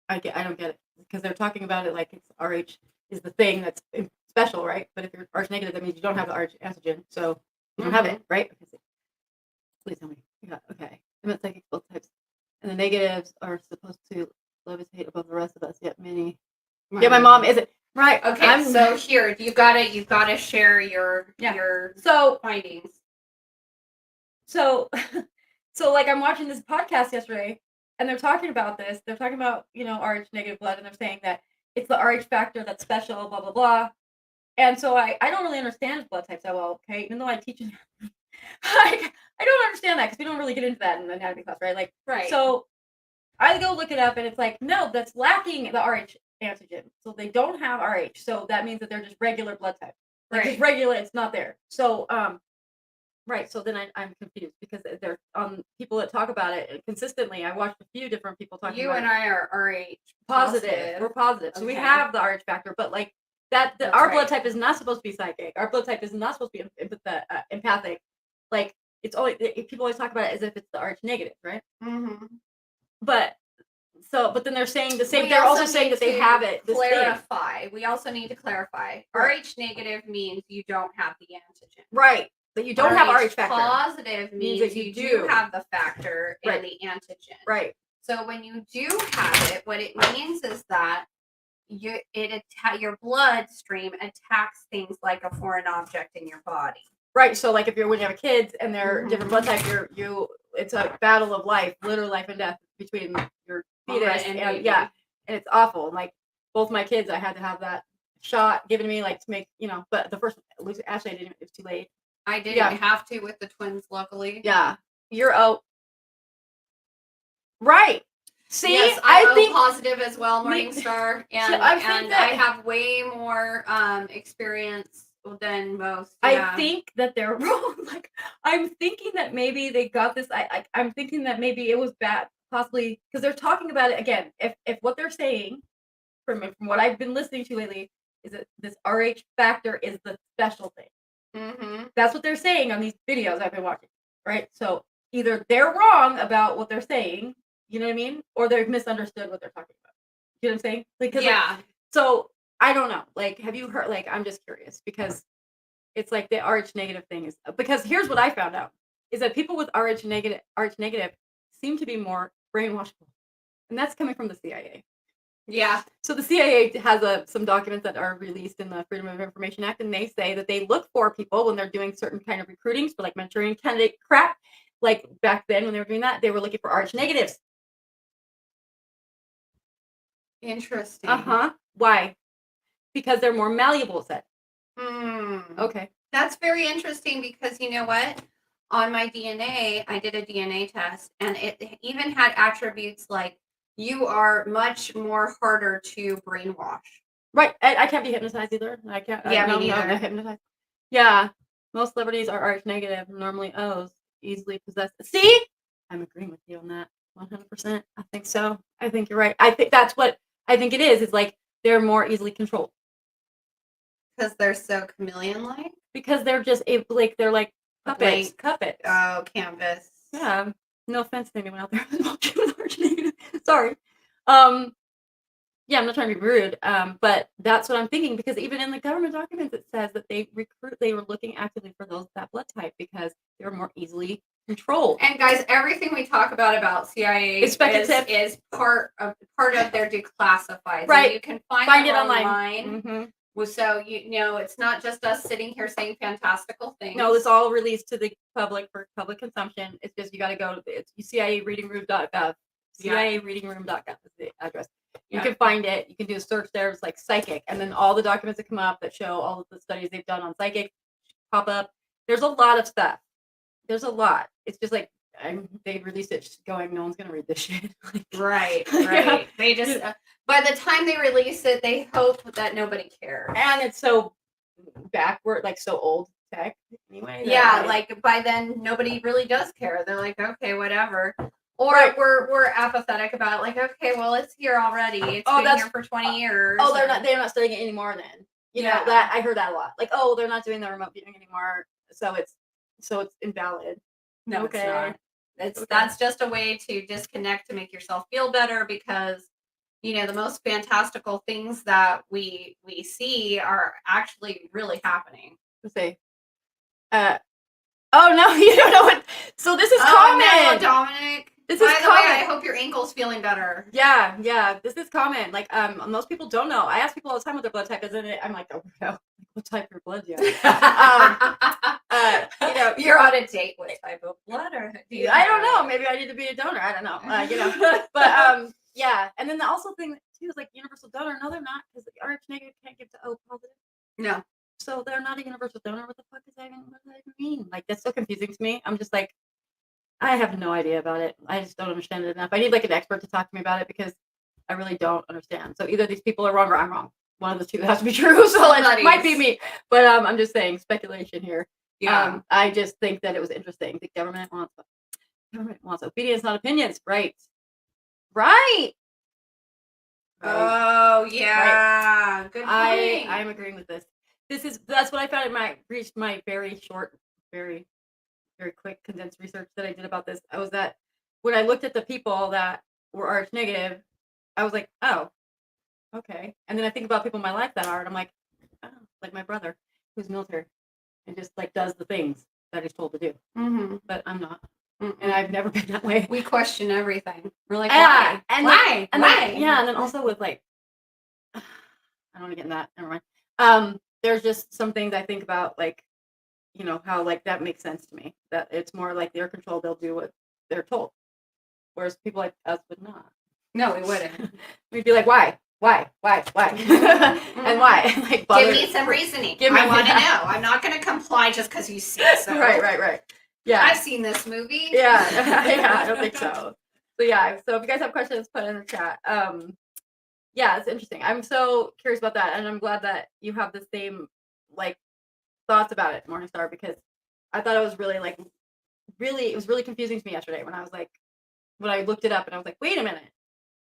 I don't get it, because they're talking about it like it's RH is the thing that's special, right? But if you're RH negative, that means you don't have the RH antigen, so you don't have it, right? Okay, please tell me. Yeah, okay. I'm at psychic blood types, and the negatives are supposed to levitate above the rest of us. Yet many. Yeah, my mom isn't. Right. Okay. So here, you've got to share your findings. So like I'm watching this podcast yesterday, and they're talking about this. They're talking about RH negative blood, and they're saying that it's the RH factor that's special, blah blah blah. And so I don't really understand blood types that well. Okay, even though I teach, I don't understand that because we don't really get into that in the anatomy class, right? Like, right. So I go look it up, and it's like, no, that's lacking the RH antigen, so they don't have RH. So that means that they're just regular blood type. Like just regular, it's not there. So right. So then I'm confused because they're people that talk about it consistently. I watched a few different people talking about it. You and I are RH positive. We're positive. So we have the RH factor, but like our blood type is not supposed to be psychic. Our blood type is not supposed to be empathic. Like it's always people always talk about it as if it's the arch negative, right? Mm-hmm. But then they're saying the same. They're also saying that they have it. Clarify. We also need to clarify. RH negative means you don't have the antigen. Right. That you don't have RH factor. Positive means that you do have the factor and the antigen. Right. So when you do have it, what it means is that your bloodstream attacks things like a foreign object in your body. Right. So like when you have kids and they're different blood type, it's a battle of life, literal life and death between your fetus and and it's awful. Like both my kids, I had to have that shot given to me, like to make But the first, actually, I didn't. It was too late. I didn't have to with the twins, luckily. Yeah, you're right. See, yes, I think positive as well, Morningstar, and I have way more experience than most. Yeah. I think that they're wrong. Like I'm thinking that maybe they got this. I'm thinking that maybe it was bad, possibly because they're talking about it again. If what they're saying, from what I've been listening to lately, is that this RH factor is the special thing. Mm-hmm. That's what they're saying on these videos I've been watching, right? So either they're wrong about what they're saying, you know what I mean, or they've misunderstood what they're talking about. You know what I'm saying? Because so I don't know. Like, have you heard? Like, I'm just curious because it's like the RH negative thing is because here's what I found out is that people with RH negative seem to be more brainwashable, and that's coming from the CIA. Yeah. So the CIA has some documents that are released in the Freedom of Information Act, and they say that they look for people when they're doing certain kind of recruitings for like Manchurian candidate crap. Like back then when they were doing that, they were looking for RH negatives. Interesting. Why? Because they're more malleable, said. Okay. That's very interesting because you know what? On my DNA, I did a DNA test, and it even had attributes like you are much more harder to brainwash. Right. I can't be hypnotized either. I can't. Yeah, me neither. I'm not hypnotized. Yeah. Most celebrities are RH negative, normally O's, easily possessed. See? I'm agreeing with you on that. 100%. I think so. I think you're right. I think that's what I think it is. It's like they're more easily controlled. Because they're so chameleon-like? Because they're just they're like puppets. Oh, canvas. Yeah. No offense to anyone out there who's watching with RH negative. Sorry. Yeah, I'm not trying to be rude. But that's what I'm thinking because even in the government documents it says that they were looking actively for that blood type because they were more easily controlled. And guys, everything we talk about CIA is part of their declassified. Right. So you can find it online. Mm-hmm. So it's not just us sitting here saying fantastical things. No, it's all released to the public for public consumption. It's just you got to go to CIAreadingroom.gov. CIAreadingroom.gov is the address. You can find it. You can do a search there. It's like psychic, and then all the documents that come up that show all of the studies they've done on psychic pop up. There's a lot of stuff. There's a lot. It's just like they released it just going, no one's gonna read this shit. Right. Yeah. They just by the time they release it, they hope that nobody cares. And it's so backward, like so old tech anyway. Yeah, like by then nobody really does care. They're like, okay, whatever. Or we're apathetic about it, like, okay, well, it's here already. It's been here for 20 years. Oh, they're not studying it anymore then. You know, that I heard that a lot. Like, oh, they're not doing the remote viewing anymore. So it's invalid. No, okay. It's not. That's just a way to disconnect to make yourself feel better because the most fantastical things that we see are actually really happening. Let's see. Oh no, you don't know what. So this is common. No, Dominic. This is common. Way, I hope your ankle's feeling better. Yeah. This is common. Like, most people don't know. I ask people all the time what their blood type is, and I'm like, oh no, what type of blood do you have? You're on a date. What type of blood do you? I don't know. Maybe I need to be a donor. I don't know. But yeah. And then the also thing too is like universal donor. No, they're not because the RH negative can't give to O positive. No. So they're not a universal donor. What the fuck does that even mean? Like that's so confusing to me. I'm just like. I have no idea about it. I just don't understand it enough. I need like an expert to talk to me about it because I really don't understand. So either these people are wrong or I'm wrong. One of the two has to be true. So it might be me. But I'm just saying speculation here. Yeah. I just think that it was interesting. The government wants obedience, not opinions. Right. Oh yeah, good point. I'm agreeing with this. That's what I found in my very short, very quick condensed research that I did about this. I was that when I looked at the people that were arch negative, I was like, oh, okay. And then I think about people in my life that are, and I'm like, oh, like my brother who's military and just like does the things that he's told to do. Mm-hmm. But I'm not. And I've never been that way. We question everything. We're like, yeah, why? and why? Then, why? And then also with like, I don't want to get in that. Never mind. There's just some things I think about, like, you know, how like that makes sense to me. That it's more like their control. They'll do what they're told, whereas people like us would not. No, we wouldn't. We'd be like, why, and why? Like, give me some reasoning. I want to know. I'm not going to comply just because you say so. Right. Yeah, I've seen this movie. Yeah, I don't think so. So yeah, so if you guys have questions, put it in the chat. Yeah, it's interesting. I'm so curious about that, and I'm glad that you have the same like thoughts about it, Morningstar, because I thought it was really it was really confusing to me yesterday when I looked it up and I was like, wait a minute,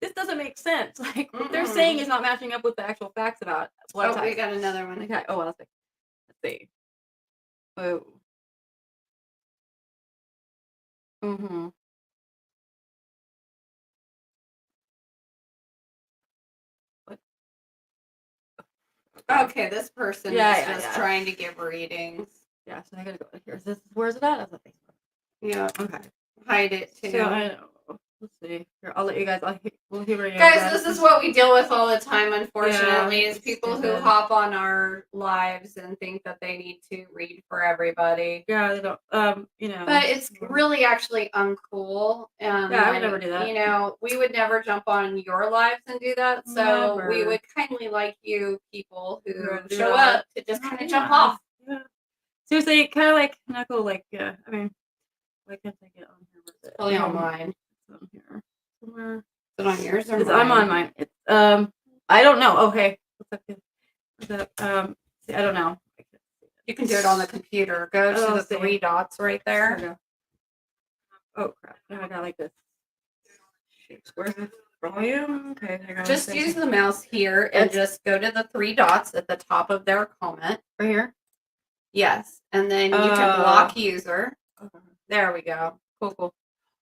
this doesn't make sense. Like what they're saying is not matching up with the actual facts about blood types. We got another one. Okay. Oh, well, let's see. Oh. Mm-hmm. Okay, this person is just trying to give readings. Yeah, so I gotta go here. Where's it at? That's Facebook. Yeah. Okay. Hide it too. So I know. Let's see. Here, I'll let you guys. We'll hear you guys. This is what we deal with all the time. Unfortunately, is people who hop on our lives and think that they need to read for everybody. Yeah, they don't. You know. But it's really actually uncool. Yeah, I would never do that. You know, we would never jump on your lives and do that. So we would kindly like you people who show up to just kind of jump off. Yeah. Seriously, kind of like knuckle. Like, I mean, why can't I get on here? It's probably on mine. It's on here somewhere. Is it on yours or mine? I'm on mine. It's I don't know. Okay. What's that? See, I don't know. You can do it on the computer. Go to the 3 dots right there. Oh crap! I got like this. Where's the volume? Okay. Just use the mouse here and just go to the 3 dots at the top of their comment. Right here. Yes, and then you can block user. There we go. Cool.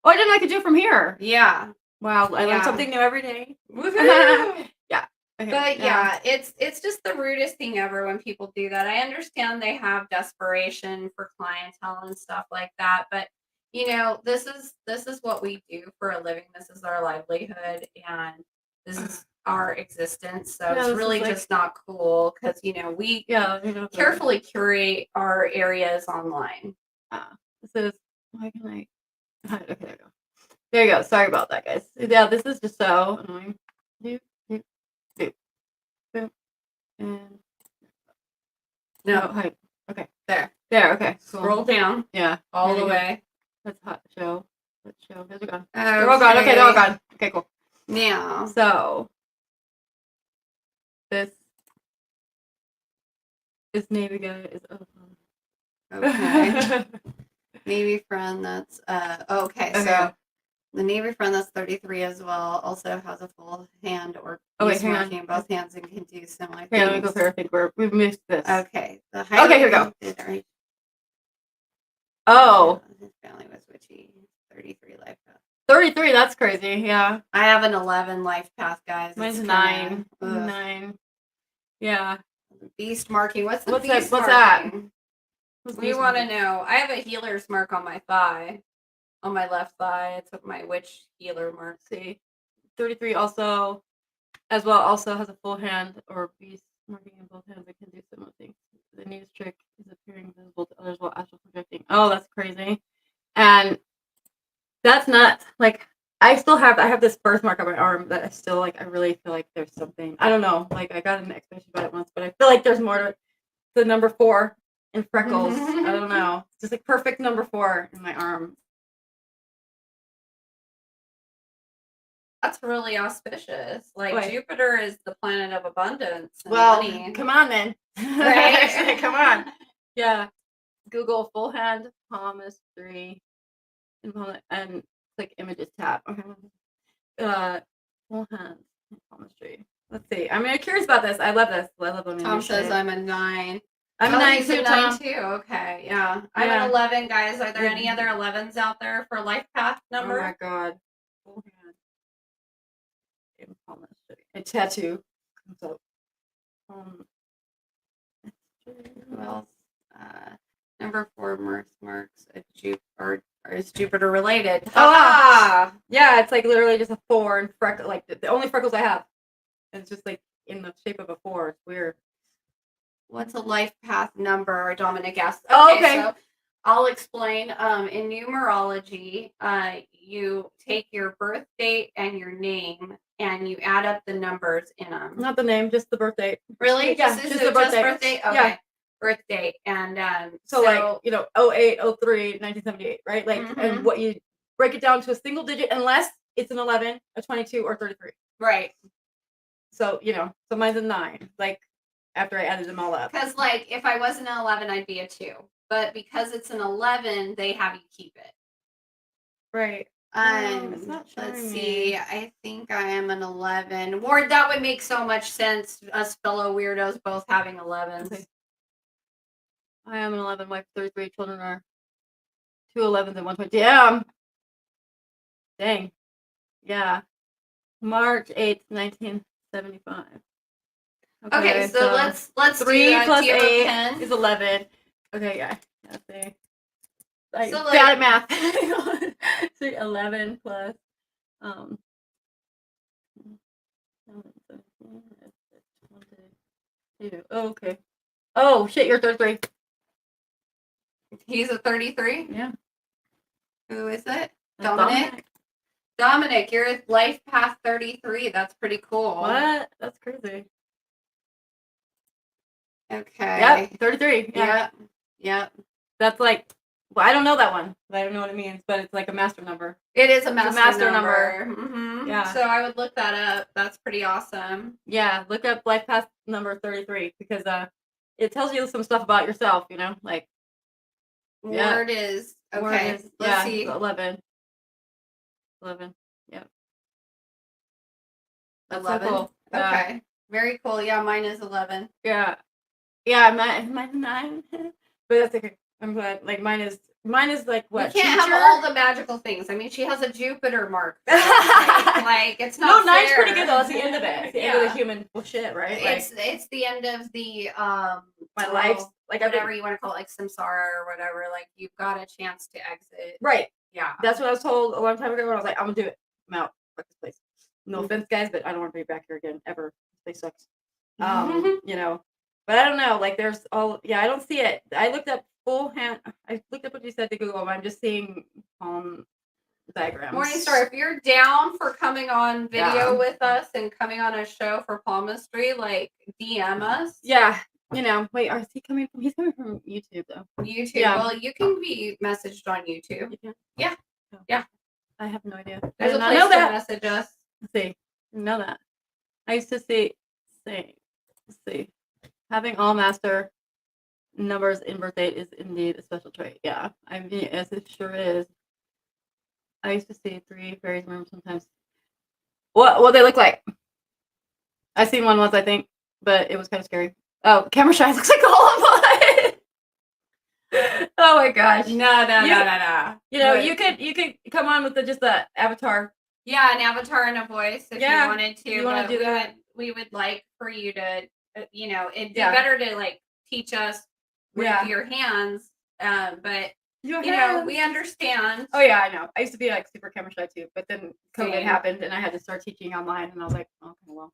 Oh, I didn't know I could do it from here. Yeah. Wow, I learn something new every day. Woohoo! Yeah. Okay. But yeah, it's just the rudest thing ever when people do that. I understand they have desperation for clientele and stuff like that, but you know, this is what we do for a living. This is our livelihood, and this is our existence. So it's really just not cool because you know we carefully curate our areas online. This is why can I? Okay, there you go. There you go. Sorry about that, guys. Yeah, this is just so annoying. And no, hi. Okay, there. Okay. Cool. Scroll down. Yeah, all the way. Let's show. Let's show. Those are gone. Okay. They're all gone. Okay, they're all gone. Okay, cool. Now, so this Navy guy is okay. Navy friend that's okay. So the Navy friend that's 33 as well also has a full hand or piece marking in both hands and can do similar things. Yeah, let me go through. I think we've missed this. Okay. Okay, here we go. Oh. His family was witchy. 33 life path. 33, that's crazy. Yeah. I have an 11 life path, guys. Mine's 9. 9. Yeah. Beast marking. What's the beast marking? What's that? We want to know. I have a healer's mark on my thigh. On my left thigh. It's my witch healer mark. See. 33 also has a full hand or beast marking in both hands that can do similar things. The neatest trick is appearing visible to others while astral projecting. Oh, that's crazy. And that's nuts. Like I have this birthmark on my arm that I still like. I really feel like there's something. I don't know. Like I got an explanation about it once, but I feel like there's more to it. The number 4 in freckles. I don't know. It's just like perfect number 4 in my arm. That's really auspicious. Like Jupiter is the planet of abundance. And money. Come on, then. Right? Come on. Yeah. Google full hand palmist 3 and click images tab. Okay. Full hand Palmistry. Let's see. I'm curious about this. I love this. I love learning. Tom says I'm a 9. I'm a 9 he's too, a 9 Tom. too. Okay, yeah. I'm Yeah. an 11, guys. Are there any other 11s out there for life path number? Oh my god. Full hand. Palmistry. A tattoo comes up. Well, number 4 marks a Jupiter, or is Jupiter related? Ah, yeah, it's like literally just a 4 and freckle, like the only freckles I have. And it's just like in the shape of a 4. It's weird. What's a life path number? Dominic asked. Okay. So I'll explain. In numerology, you take your birth date and your name, and you add up the numbers in them. Not the name, just the birth date. Really? Yeah, just the birth date. Okay. Yeah. Birth date. And so like, 08, 03, 1978, right? Like, and what you break it down to a single digit unless it's an 11, a 22, or 33. Right. So, so mine's a 9, like, after I added them all up. Because, like, if I wasn't an 11, I'd be a 2. But because it's an 11, they have you keep it. Right. It's not let's see. I think I am an 11. Ward, that would make so much sense. Us fellow weirdos both having 11s. Okay. I am an 11. My 33 children are 2 11s and 1 20. Damn. Dang. Yeah. March 8th, 1975. Okay, so let's 3 do plus do you have a 8 pen? is 11. Okay, yeah. Let's see. So, bad at math. 11 plus 22. Oh, okay. Oh shit, you're 33. He's a 33? Yeah. Who is it? Dominic. Dominic, you're life path 33. That's pretty cool. What? That's crazy. Okay. Yep, 33. Yeah. Yep. That's like, well, I don't know that one. I don't know what it means, but it's like a master number. It is a master number. Mm-hmm. Yeah. So I would look that up. That's pretty awesome. Yeah, look up life path number 33 because it tells you some stuff about yourself, like. Word is okay. Let's see. 11. 11. Yep. That's 11. so cool. Okay. Very cool. Yeah, mine is 11. Yeah. Yeah, mine's 9. But that's okay. I'm glad. Like mine is like what? You can't have all the magical things. I mean, she has a Jupiter mark. Like it's not. No, 9's fair. pretty good though. It's the end of it. It's the end of the human bullshit, right? It's the end of the my life, like whatever you want to call it, like samsara or whatever. Like you've got a chance to exit. Right. Yeah. That's what I was told a long time ago. When I was like, I'm gonna do it. I'm out. Fuck this place. No offense, guys, but I don't want to be back here again ever. This place sucks. But I don't know. Like there's all. Yeah, I don't see it. I looked up full hand. I looked up what you said to Google. I'm just seeing diagrams. Morningstar, if you're down for coming on video with us and coming on a show for palmistry, like DM us. Yeah. Wait, is he coming from? He's coming from YouTube though. YouTube. Yeah. Well, you can be messaged on YouTube. Yeah. Yeah. I have no idea. There's a place to message us. Let's see. I know that. I used to see. Let's see. Having all master numbers in birth date is indeed a special trait. Yeah. I mean, as it sure is. I used to see 3 fairies in the room sometimes. What they look like? I seen one once, I think, but it was kind of scary. Oh, camera shy looks like Gollum. Oh my gosh. No. You could come on with just the avatar. Yeah, an avatar and a voice if you wanted to. You want to do that? We would like for you to, it'd be better to like teach us with your hands. But we understand. Oh yeah, I know. I used to be like super camera shy too, but then COVID happened and I had to start teaching online, and I was like, okay, well,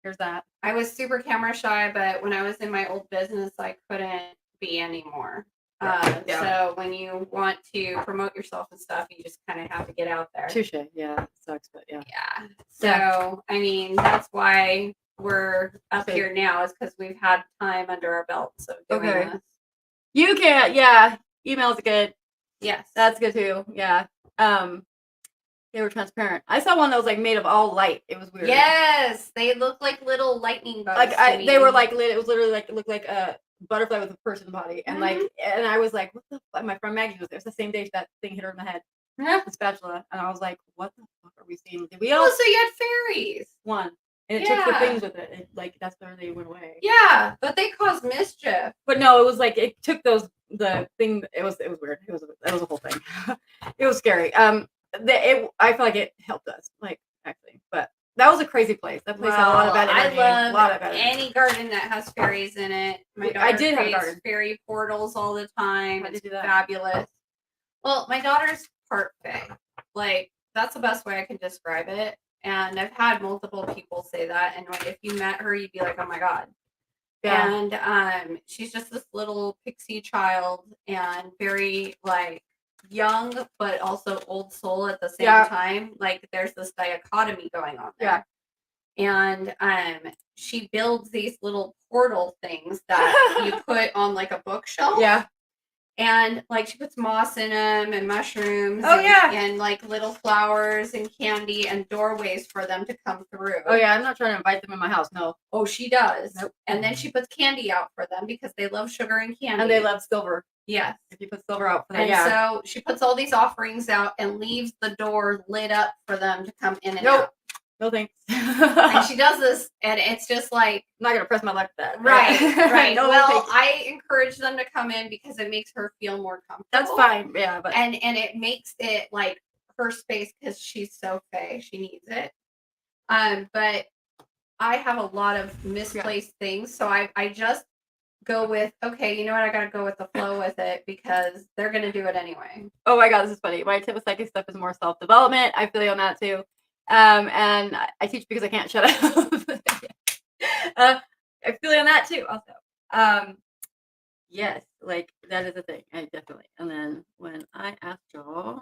here's that. I was super camera shy, but when I was in my old business, I couldn't be anymore. So when you want to promote yourself and stuff, you just kind of have to get out there. Touche. Yeah, it sucks, but yeah. Yeah. So I mean, that's why we're up here now, is because we've had time under our belts of doing this. You can, email's good. Yes, that's good too. Yeah. They were transparent. I saw one that was like made of all light. It was weird. Yes, they look like little lightning bugs. Like they were like lit. It was literally like, it looked like a butterfly with a person body, and and I was like, what the fuck? My friend Maggie was there. It was the same day that thing hit her in the head, the spatula, and I was like, what the fuck are we seen? Did we all? Oh, so you had fairies. One. And it took the things with it. Like, that's where they went away. Yeah, but they caused mischief. But no, it was like, it took the thing, it was weird. It was a whole thing. It was scary. I feel like it helped us, like, actually. But that was a crazy place. That place had a lot of bad energy. I love any garden that has fairies in it. My daughter I did have a creates garden. fairy portals all the time. How'd you It's do that? fabulous. Well, my daughter's part fae. Like, that's the best way I can describe it. And I've had multiple people say that. And like, if you met her, you'd be like, oh my God. Yeah. And she's just this little pixie child and very like young, but also old soul at the same time. Like, there's this dichotomy going on there. And she builds these little portal things that you put on like a bookshelf. Yeah. And like, she puts moss in them and mushrooms. And like little flowers and candy and doorways for them to come through. Oh yeah, I'm not trying to invite them in my house. No. Oh, she does. Nope. And then she puts candy out for them because they love sugar and candy. And they love silver. Yes. If you put silver out for them. And so she puts all these offerings out and leaves the door lit up for them to come in and out. No thanks. And she does this, and it's just like, I'm not gonna press my luck at that. Right. No, well, I encourage them to come in because it makes her feel more comfortable. That's fine. Yeah, but and it makes it like her space because she's so fey. She needs it. But I have a lot of misplaced things, so I just go with, okay, you know what? I gotta go with the flow with it because they're gonna do it anyway. Oh my God, this is funny. My tip with psychic stuff is more self-development. I feel you on that too. And I teach because I can't shut up. I feel you on that too, also. Yes, like that is a thing. I definitely. And then when I asked y'all,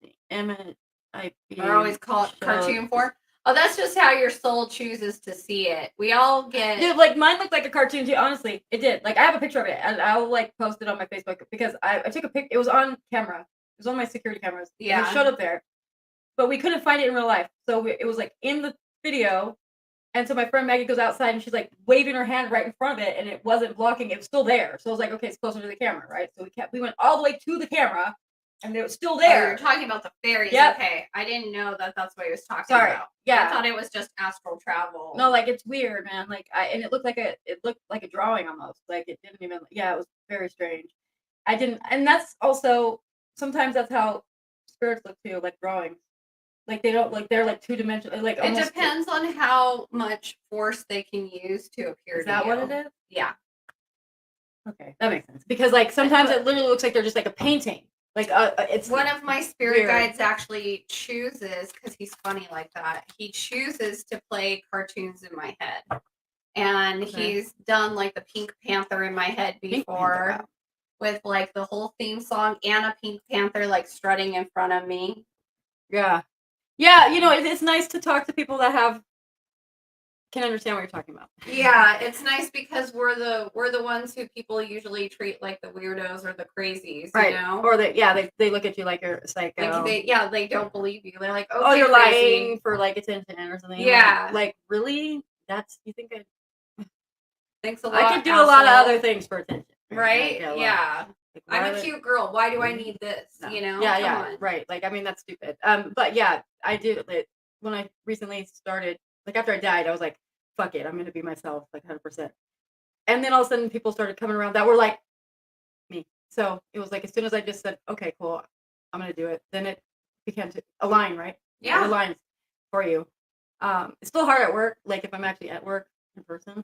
the image I always call it cartoon form. Oh, that's just how your soul chooses to see it. We all get. Dude, like mine looked like a cartoon too. Honestly, it did. Like I have a picture of it, and I'll like post it on my Facebook because I took a pic. It was on camera. It was on my security cameras. Yeah, it showed up there. But we couldn't find it in real life. So it was like in the video. And so my friend Maggie goes outside and she's like waving her hand right in front of it and it wasn't blocking. It was still there. So I was like, okay, it's closer to the camera, right? So we went all the way to the camera and it was still there. Oh, you're talking about the fairies. Yep. Okay. I didn't know that's what he was talking about. Yeah. I thought it was just astral travel. No, like it's weird, man. Like and it looked like a drawing almost. Like it didn't even, it was very strange. And that's also, sometimes that's how spirits look too, like drawings. Like they don't, like they're like two-dimensional. Like it depends on how much force they can use to appear. Is that what it is? Yeah. Okay, that makes sense. Because like sometimes it literally looks like they're just like a painting. Like it's one of my spirit guides actually chooses, because he's funny like that. He chooses to play cartoons in my head, and he's done like the Pink Panther in my head before, with like the whole theme song and a Pink Panther like strutting in front of me. Yeah. Yeah, it's nice to talk to people that can understand what you're talking about. Yeah, it's nice because we're the ones who people usually treat like the weirdos or the crazies, right? You know? Or they look at you like you're a psycho. Like they don't believe you. They're like, oh, you're crazy. lying for like attention or something. Yeah. Like really? You think Thanks a lot. I could do a lot of other things for attention. Right? Yeah. Like, I'm a cute girl. Why do I need this? No. Yeah, Come on. Right. Like, I mean, that's stupid. But yeah, I do. Like, when I recently started, like after I died, I was like, fuck it, I'm gonna be myself, like 100%. And then all of a sudden, people started coming around that were like me. So it was like as soon as I just said, okay, cool, I'm gonna do it, then it began to align, right? Yeah, it aligns for you. It's still hard at work. Like if I'm actually at work in person,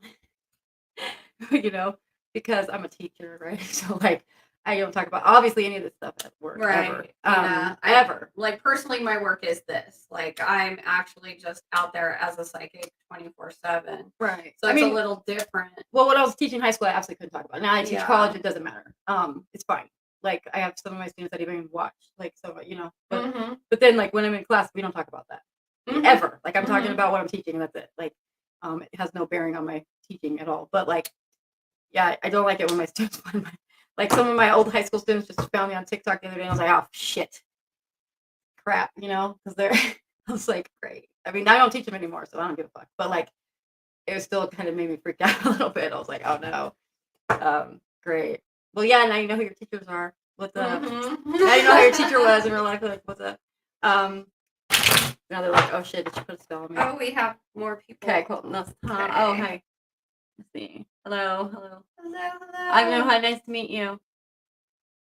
because I'm a teacher, right? So like. I don't talk about obviously any of this stuff at work, right? Ever. Ever. Like personally, my work is this. Like I'm actually just out there as a psychic 24/7. Right. So it's a little different. Well, when I was teaching high school, I absolutely couldn't talk about it. Now I teach college; it doesn't matter. It's fine. Like I have some of my students that even watch. Like so, But then, like when I'm in class, we don't talk about that ever. Like I'm talking about what I'm teaching, and that's it. Like, it has no bearing on my teaching at all. But like, yeah, I don't like it when my students find my. Like some of my old high school students just found me on TikTok the other day and I was like, oh shit. Crap, because I was like, great. I mean, I don't teach them anymore, so I don't give a fuck. But like it was still kind of made me freak out a little bit. I was like, oh no. Great. Well, yeah, now you know who your teachers are. What's up? Now you know how your teacher was in real life. Like, what's up? Now they're like, oh shit, did she put a spell on me? Oh, we have more people. Okay, cool. No, oh, hi. Let's see. Hello. Hello. I know. Hi, nice to meet you.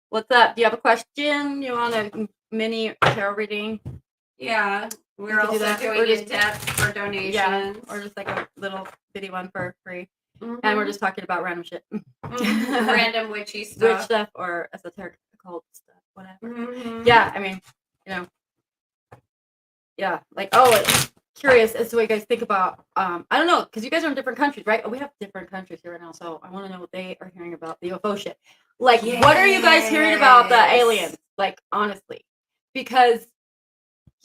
What's up? Do you have a question? You want a mini tarot reading? Yeah, we're also doing in depth for donations. Yeah, or just like a little bitty one for free. And we're just talking about random shit. Random witchy stuff. Witch stuff or esoteric occult stuff, whatever. Yeah, I mean, yeah, like, curious as to what you guys think about, I don't know, because you guys are in different countries, right? We have different countries here right now, so I want to know what they are hearing about the UFO shit. Like, what are you guys hearing about the aliens? Like, honestly. Because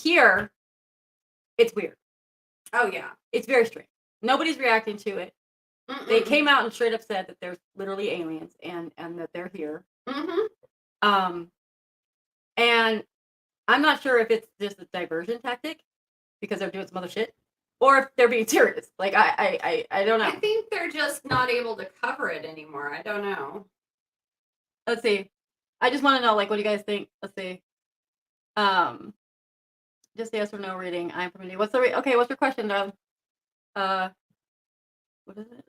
here, it's weird. Oh, yeah. It's very strange. Nobody's reacting to it. They came out and straight up said that there's literally aliens and that they're here. And I'm not sure if it's just a diversion tactic because they're doing some other shit, or if they're being serious. Like I don't know. I think they're just not able to cover it anymore. I don't know. Let's see. I just want to know, like, what do you guys think? Let's see. Just yes or no reading. I'm from India. What's your question, Dom? What is it?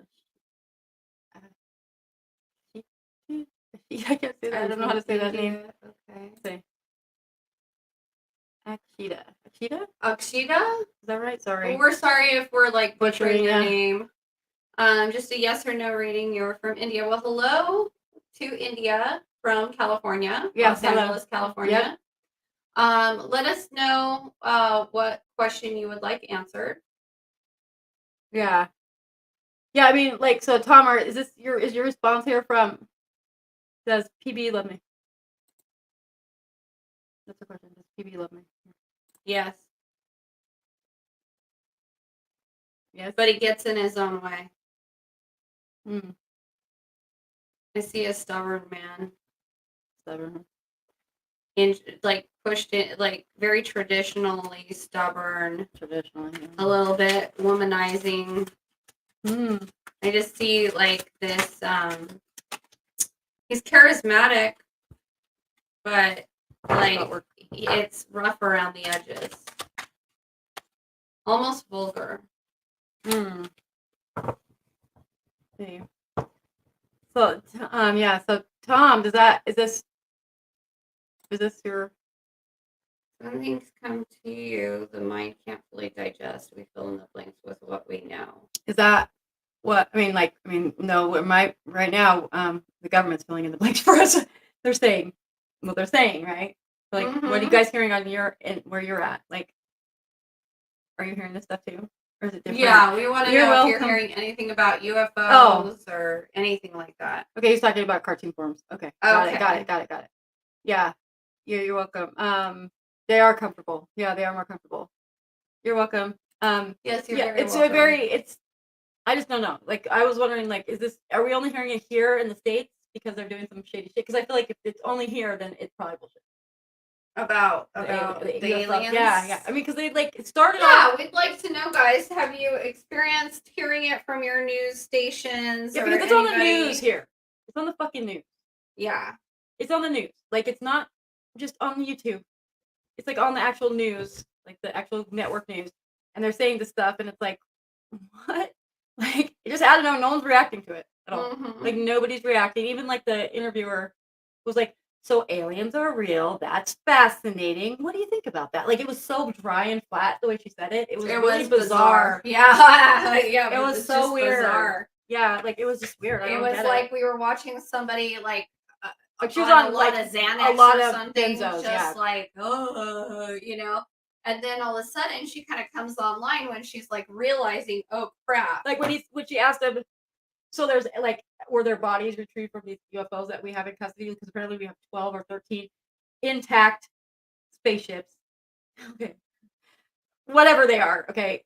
I can't say that. I don't know how to say that name. Okay. Let's see. Akshita? Is that right? Sorry. We're sorry if we're like butchering your name. Just a yes or no reading. You're from India. Well, hello to India from California. Los Angeles, California. Yep. Let us know what question you would like answered. Yeah. Yeah, I mean, like, so Tom, is your response here from, does PB love me? That's the question. Does PB love me? Yes. Yes. But he gets in his own way. I see a stubborn man. Stubborn. And like pushed it, like very traditionally stubborn. Traditionally. Yeah. A little bit womanizing. I just see like this, he's charismatic, but like it's rough around the edges. Almost vulgar. See. So, so Tom, is this your... Some things come to you, the mind can't fully digest. We fill in the blanks with what we know. Is that what, no, right now, the government's filling in the blanks for us. They're saying what they're saying, right? Like, what are you guys hearing on where you're at? Like, are you hearing this stuff too? Or is it different? Yeah, we want to know if you're hearing anything about UFOs or anything like that. Okay, he's talking about cartoon forms. Okay. Got it. Yeah. You're welcome. They are comfortable. Yeah, they are more comfortable. You're welcome. Yes, you're very welcome. I just don't know. Like, I was wondering, like, are we only hearing it here in the States because they're doing some shady shit? Because I feel like if it's only here, then it's probably bullshit. About the aliens? Yeah. I mean, because they, like, started off... Yeah, we'd like to know, guys. Have you experienced hearing it from your news stations? Yeah, because it's on the news here. It's on the fucking news. Yeah. It's on the news. Like, it's not just on YouTube. It's, like, on the actual news, like, the actual network news. And they're saying this stuff, and it's like, what? Like, it just, I don't know, no one's reacting to it at all. Like, nobody's reacting. Even, like, the interviewer was like, so aliens are real. That's fascinating. What do you think about that? Like, it was so dry and flat the way she said it. It was really bizarre. Yeah. It was so weird. Bizarre. Yeah, like, it was just weird. It was like we were watching somebody, like she was on a lot of Xanax or something. Benzos, just like, And then all of a sudden, she kind of comes online when she's like realizing, oh crap! Like when she asked him, so there's like, were there bodies retrieved from these UFOs that we have in custody? Because apparently we have 12 or 13 intact spaceships. Okay, whatever they are. Okay,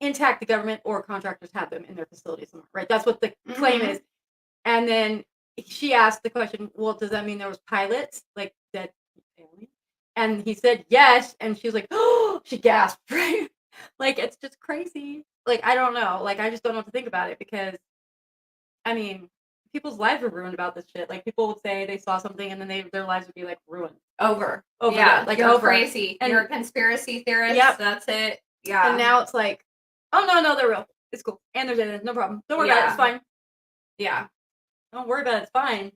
intact. The government or contractors have them in their facility somewhere, right? That's what the claim is. And then she asked the question, well, does that mean there was pilots like dead aliens? And he said yes, and she was like, oh, she gasped, right? Like, it's just crazy. Like, I don't know. Like, I just don't know what to think about it because, I mean, people's lives were ruined about this shit. Like, people would say they saw something and then their lives would be like ruined. Over. that, like you're over. crazy. And you're a conspiracy theorist. Yep. That's it. Yeah. And now it's like, oh no, they're real. It's cool. And there's aliens, no problem. Don't worry about it. It's fine. Yeah. Don't worry about it. It's fine.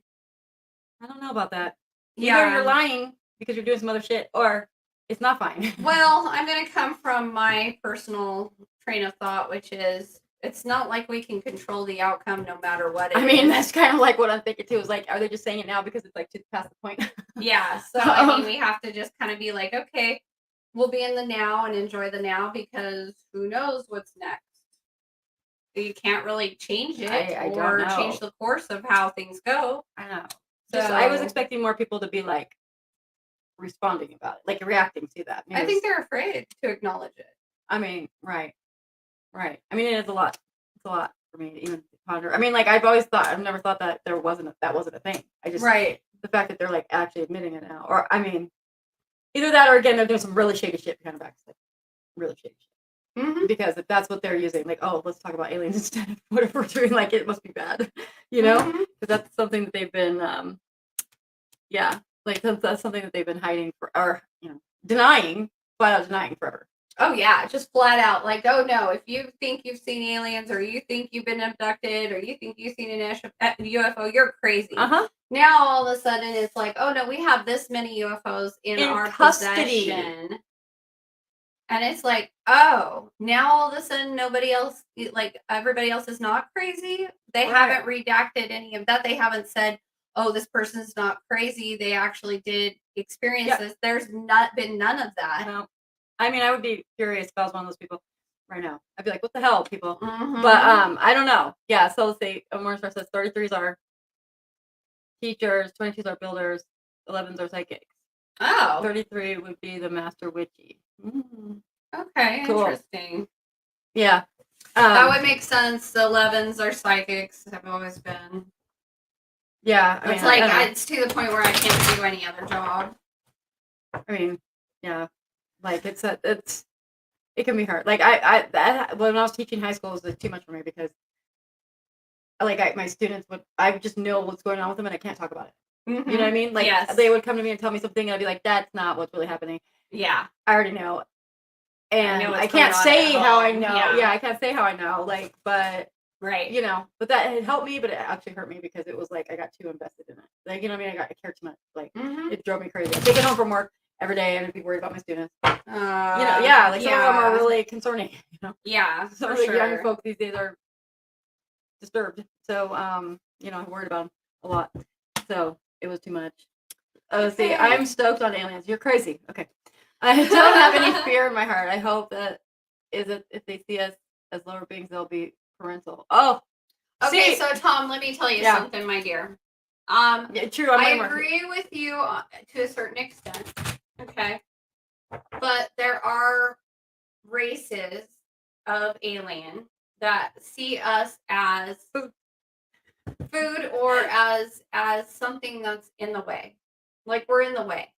I don't know about that. Either you're lying because you're doing some other shit, or it's not fine. Well, I'm going to come from my personal train of thought, which is it's not like we can control the outcome no matter what it is. That's kind of like what I'm thinking too. Is like, are they just saying it now because it's like to past the point? Yeah. So I mean, we have to just kind of be like, okay, we'll be in the now and enjoy the now because who knows what's next. You can't really change it or change the course of how things go. I know. So I was expecting more people to be like responding about it, like reacting to that. I think they're afraid to acknowledge it. I mean, right. I mean, it is a lot. It's a lot for me to even ponder. I mean, like I've never thought that that wasn't a thing. I just the fact that they're like actually admitting it now, or I mean, either that or again they're doing some really shady shit kind of back, like really shady shit. Mm-hmm. Because if that's what they're using, like, oh, let's talk about aliens instead of whatever we're doing, like it must be bad, you know? Because that's something that they've been, like that's something that they've been hiding or denying, flat out denying forever. Oh yeah, just flat out like, oh no, if you think you've seen aliens or you think you've been abducted or you think you've seen an UFO, you're crazy. Now all of a sudden it's like, oh no, we have this many UFOs in our custody. Possession. And it's like, oh, now all of a sudden nobody else, like everybody else is not crazy. They haven't redacted any of that. They haven't said, oh, this person's not crazy. They actually did experience this. There's not been none of that. No. I mean, I would be curious if I was one of those people right now. I'd be like, what the hell, people? But I don't know. Yeah, so let's say Morningstar says 33s are teachers, 22s are builders, 11s are psychics. Oh. 33 would be the master witchy. Okay, cool. Interesting. Yeah. That would make sense. The 11s are psychics, have always been. Yeah. It's like, it's to the point where I can't do any other job. I mean, yeah. Like it can be hard. Like when I was teaching high school, it was like too much for me because my students I just know what's going on with them and I can't talk about it. Mm-hmm. You know what I mean? Like they would come to me and tell me something and I'd be like, that's not what's really happening. Yeah. I already know. And I can't say how I know. Yeah, I can't say how I know. Like, but right. But that had helped me, but it actually hurt me because it was like I got too invested in it. Like, you know what I mean? I cared too much. Like it drove me crazy. I'd take it home from work every day and I'd be worried about my students. Some of them are really concerning, Yeah. Some of the young folks these days are disturbed. So I'm worried about them a lot. So it was too much. See, I'm stoked on aliens. You're crazy. Okay. I don't have any fear in my heart. I hope that if they see us as lower beings, they'll be parental. Oh. Okay, so Tom, let me tell you something, my dear. True. I agree with you to a certain extent. Okay. But there are races of alien that see us as food or as something that's in the way. Like we're in the way.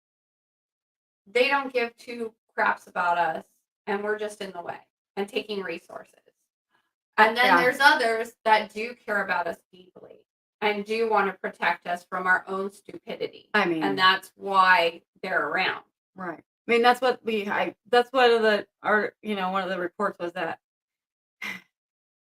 They don't give two craps about us and we're just in the way and taking resources. And then there's others that do care about us deeply and do want to protect us from our own stupidity. I mean, and that's why they're around. Right. I mean, that's what that's one of the reports was that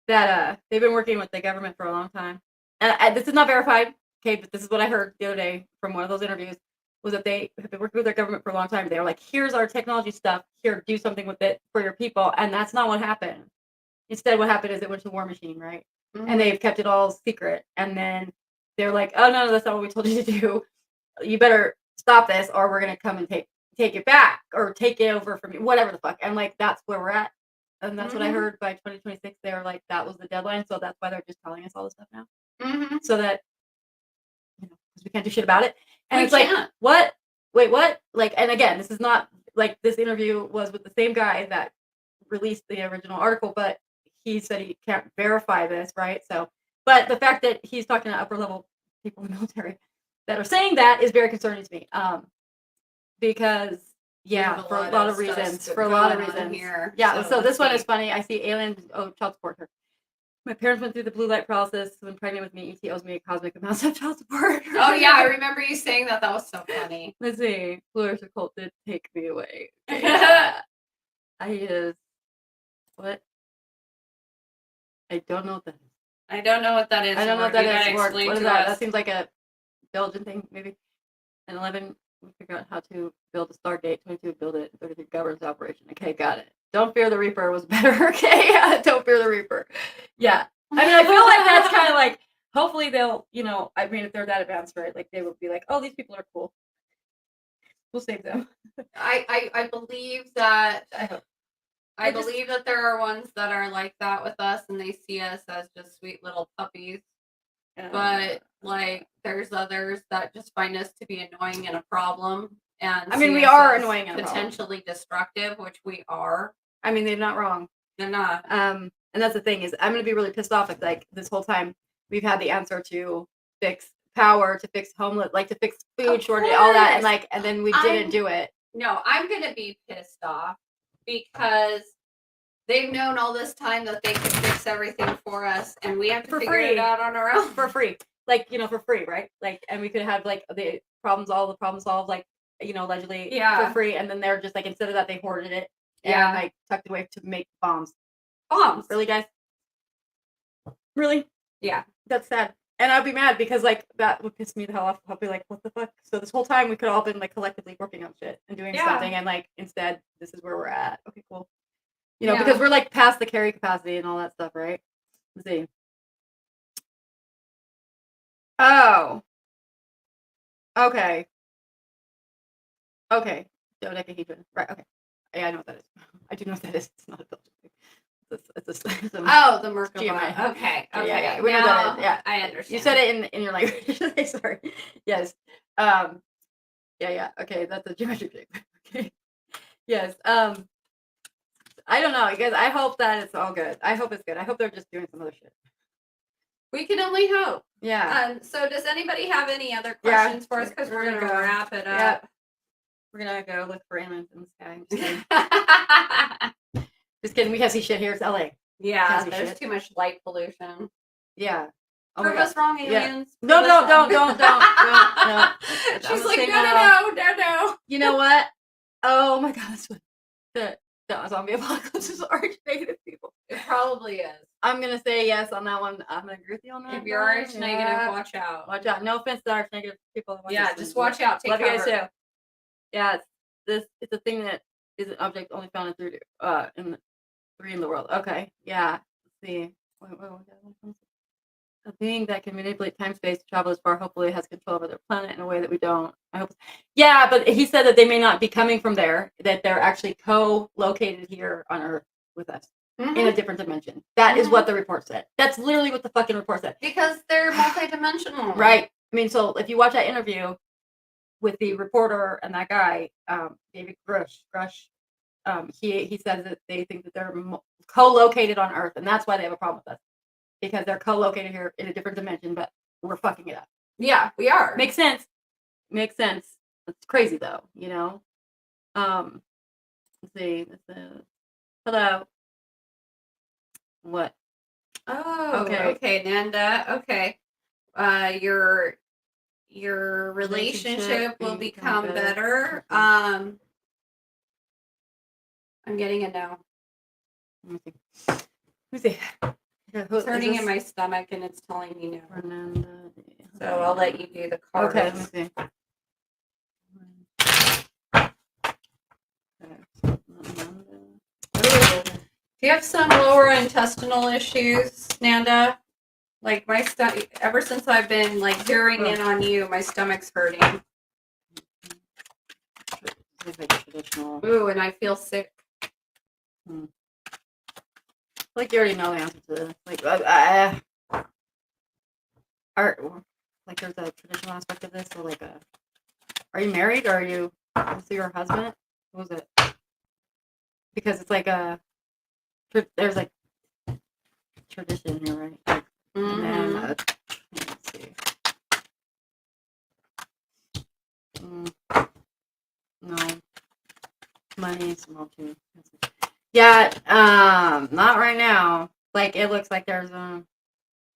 they've been working with the government for a long time. And this is not verified, okay, but this is what I heard the other day from one of those interviews, was that they have been working with their government for a long time. They were like, here's our technology stuff, here, do something with it for your people. And that's not what happened. Instead, what happened is it went to War Machine, right? Mm-hmm. And they've kept it all secret. And then they're like, oh, no, that's not what we told you to do. You better stop this or we're going to come and take it back or take it over from you, whatever the fuck. And like, that's where we're at. And that's what I heard by 2026. They were like, that was the deadline. So that's why they're just telling us all this stuff now. Mm-hmm. So that, because we can't do shit about it. And it's like, what? Wait, what? Like, and again, this is not like this interview was with the same guy that released the original article, but he said he can't verify this, right? So, but the fact that he's talking to upper level people in the military that are saying that is very concerning to me. Because for a lot of reasons. Here. Yeah, so this one is funny. I see aliens. Oh, child support her. My parents went through the blue light process. When pregnant with me, ET owes me a cosmic amount of child support. Oh yeah, I remember you saying that. That was so funny. Let's see. Flourish occult did take me away. Okay, yeah. I use what? I don't know what that is. I don't know what that is. I don't know what that is. What is that? Us. That seems like a Belgian thing, maybe. And 11, we figure out how to build a Stargate. 22, build it. 33, governs operation. Okay, got it. Don't fear the Reaper was better. Okay, yeah, don't fear the Reaper. Yeah. I mean, I feel like that's kind of like, hopefully they'll, I mean, if they're that advanced, right, like they would be like, oh, these people are cool. We'll save them. I believe that, I believe that there are ones that are like that with us and they see us as just sweet little puppies. But like there's others that just find us to be annoying and a problem. And I mean, we are annoying and potentially destructive, which we are. I mean, they're not wrong. They're not. And that's the thing is, I'm gonna be really pissed off if like this whole time we've had the answer to fix power, to fix homeless, like to fix food shortage, all that, and then we didn't do it. No, I'm gonna be pissed off because they've known all this time that they could fix everything for us, and we have to figure it out on our own for free. Like, for free, right? Like, and we could have like the problem solved, like, allegedly for free, and then they're just like, instead of that, they hoarded it and like tucked it away to make bombs. Bombs, really, guys? Really? Yeah, that's sad. And I'd be mad because like that would piss me the hell off. I'll be like, what the fuck? So this whole time we could all been like collectively working on shit and doing something, and like instead this is where we're at. Okay, cool. Because we're like past the carry capacity and all that stuff, right? Let's see. Oh. Okay. Okay. Dodecahedron. Right. Okay. Yeah, I know what that is. I do know what that is. It's not a Belgian thing. It's the Merkaba. Okay. Yeah. We know that is. Yeah. I understand. You said it in your language. Sorry. Yes. Yeah. Okay. That's a geometric shape. Okay. Yes. I don't know, you guys. I hope that it's all good. I hope it's good. I hope they're just doing some other shit. We can only hope. Yeah. So does anybody have any other questions for us? Because we're gonna wrap it up. Yeah. We're gonna go look for aliens in the sky. Just kidding. Just kidding. We can't see shit here. It's LA. Yeah. There's too much light pollution. Yeah. Prove us wrong, aliens. Yeah. No. No. She's like, no. You know what? Oh my God. The zombie apocalypse is RH negative people. It probably is. I'm gonna say yes on that one. I'm gonna agree with you on that. If you're RH negative, watch out. Watch out. No offense to RH negative people. Just watch out. Take Love cover. You guys too. Yeah, it's a thing that is an object only found in 3 in the world. Okay. Yeah. Let's see. Wait. A being that can manipulate time space to travel as far, hopefully has control over their planet in a way that we don't. I hope. Yeah, but he said that they may not be coming from there, that they're actually co-located here on Earth with us in a different dimension. That is what the report said. That's literally what the fucking report said. Because they're multidimensional. Right. I mean, so if you watch that interview with the reporter and that guy, David Grush, he says that they think that they're co-located on Earth, and that's why they have a problem with us. Because they're co-located here in a different dimension, but we're fucking it up. Yeah, we are. Makes sense. It's crazy though, Let's see. This is hello. What? Oh, okay, Nanda. Okay. Your relationship will become better. I'm getting a no. Let me see. It's hurting in my stomach and it's telling me no. So I'll let you do the cards. Okay, let me see. Do you have some lower intestinal issues, Nanda? Like my stomach, ever since I've been like zeroing in on you, my stomach's hurting. Ooh, and I feel sick. Like you already know the answer to this. Like, there's a traditional aspect of this. So, like, are you married or are you? Is your husband? What was it? Because it's like there's like tradition here, right? Like, and then, let's see. No, money, small too. Yeah, not right now. Like it looks like there's a.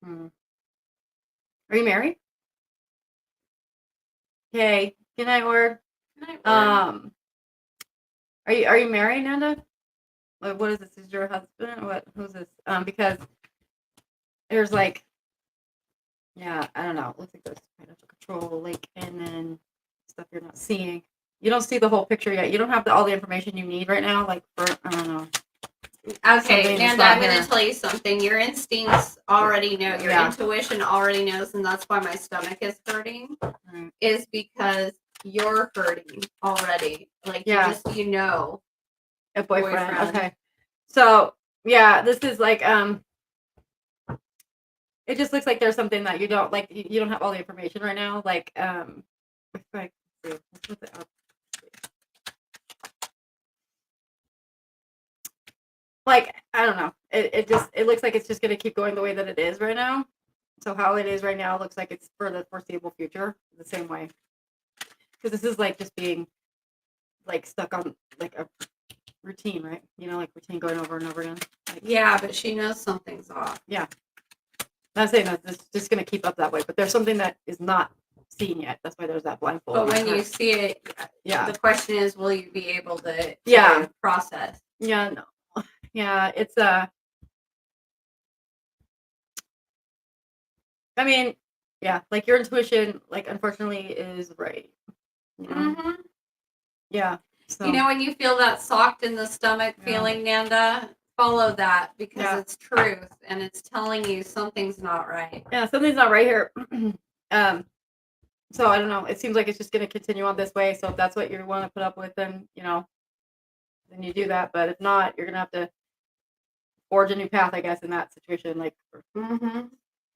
Are you married? Okay. Good night, word. Good night, word. Are you married, Nanda? What is this? Is your husband? What? Who's this? Because there's like, yeah, I don't know. It looks like there's financial control, like, and then stuff you're not seeing. You don't see the whole picture yet. You don't have all the information you need right now. Like, for I don't know. Okay, Nanda, I'm going to tell you something. Your instincts already know. Your intuition already knows, and that's why my stomach is hurting. Right. Is because you're hurting already. Like, you know. A boyfriend. Okay. So, yeah, this is like, it just looks like there's something that you don't, like, you don't have all the information right now. Like, let's put it up. Like, I don't know. It looks like it's just going to keep going the way that it is right now. So how it is right now looks like it's for the foreseeable future the same way. Because this is like just being like stuck on like a routine, right? You know, like routine going over and over again. Like, yeah, but she knows something's off. Yeah. I'm not saying that it's just going to keep up that way, but there's something that is not seen yet. That's why there's that blindfold. But when you see it, the question is, will you be able to process? Yeah, no. Yeah, it's I mean, yeah, like your intuition, like unfortunately, is right. You know? Yeah. So. You know, when you feel that socked in the stomach feeling, Nanda, follow that because it's truth and it's telling you something's not right. Yeah, something's not right here. So I don't know. It seems like it's just going to continue on this way. So if that's what you want to put up with, then you know, then you do that. But if not, you're gonna have to forge a new path, I guess, in that situation. Like, you're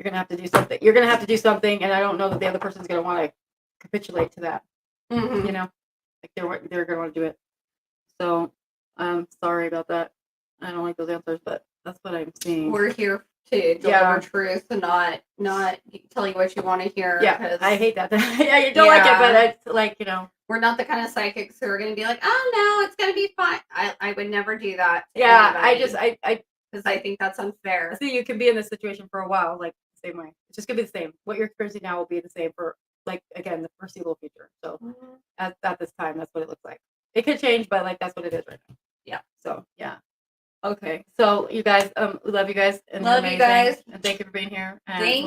gonna have to do something. You're gonna have to do something, and I don't know that the other person's gonna want to capitulate to that. You know, like they're gonna want to do it. So I'm sorry about that. I don't like those answers, but that's what I'm seeing. We're here to deliver truth and not tell you what you want to hear. Yeah, I hate that. Yeah, you don't like it, but it's like, you know. We're not the kind of psychics who are going to be like, oh no, it's going to be fine. I would never do that. Yeah, anybody. Because I think that's unfair. See, you can be in this situation for a while, like the same way. It's just going to be the same. What you're experiencing now will be the same for, like, again, the foreseeable future. So at this time, that's what it looks like. It could change, but like that's what it is right now. Yeah. So yeah. Okay. So you guys, we love you guys. And love you guys. And thank you for being here. And thank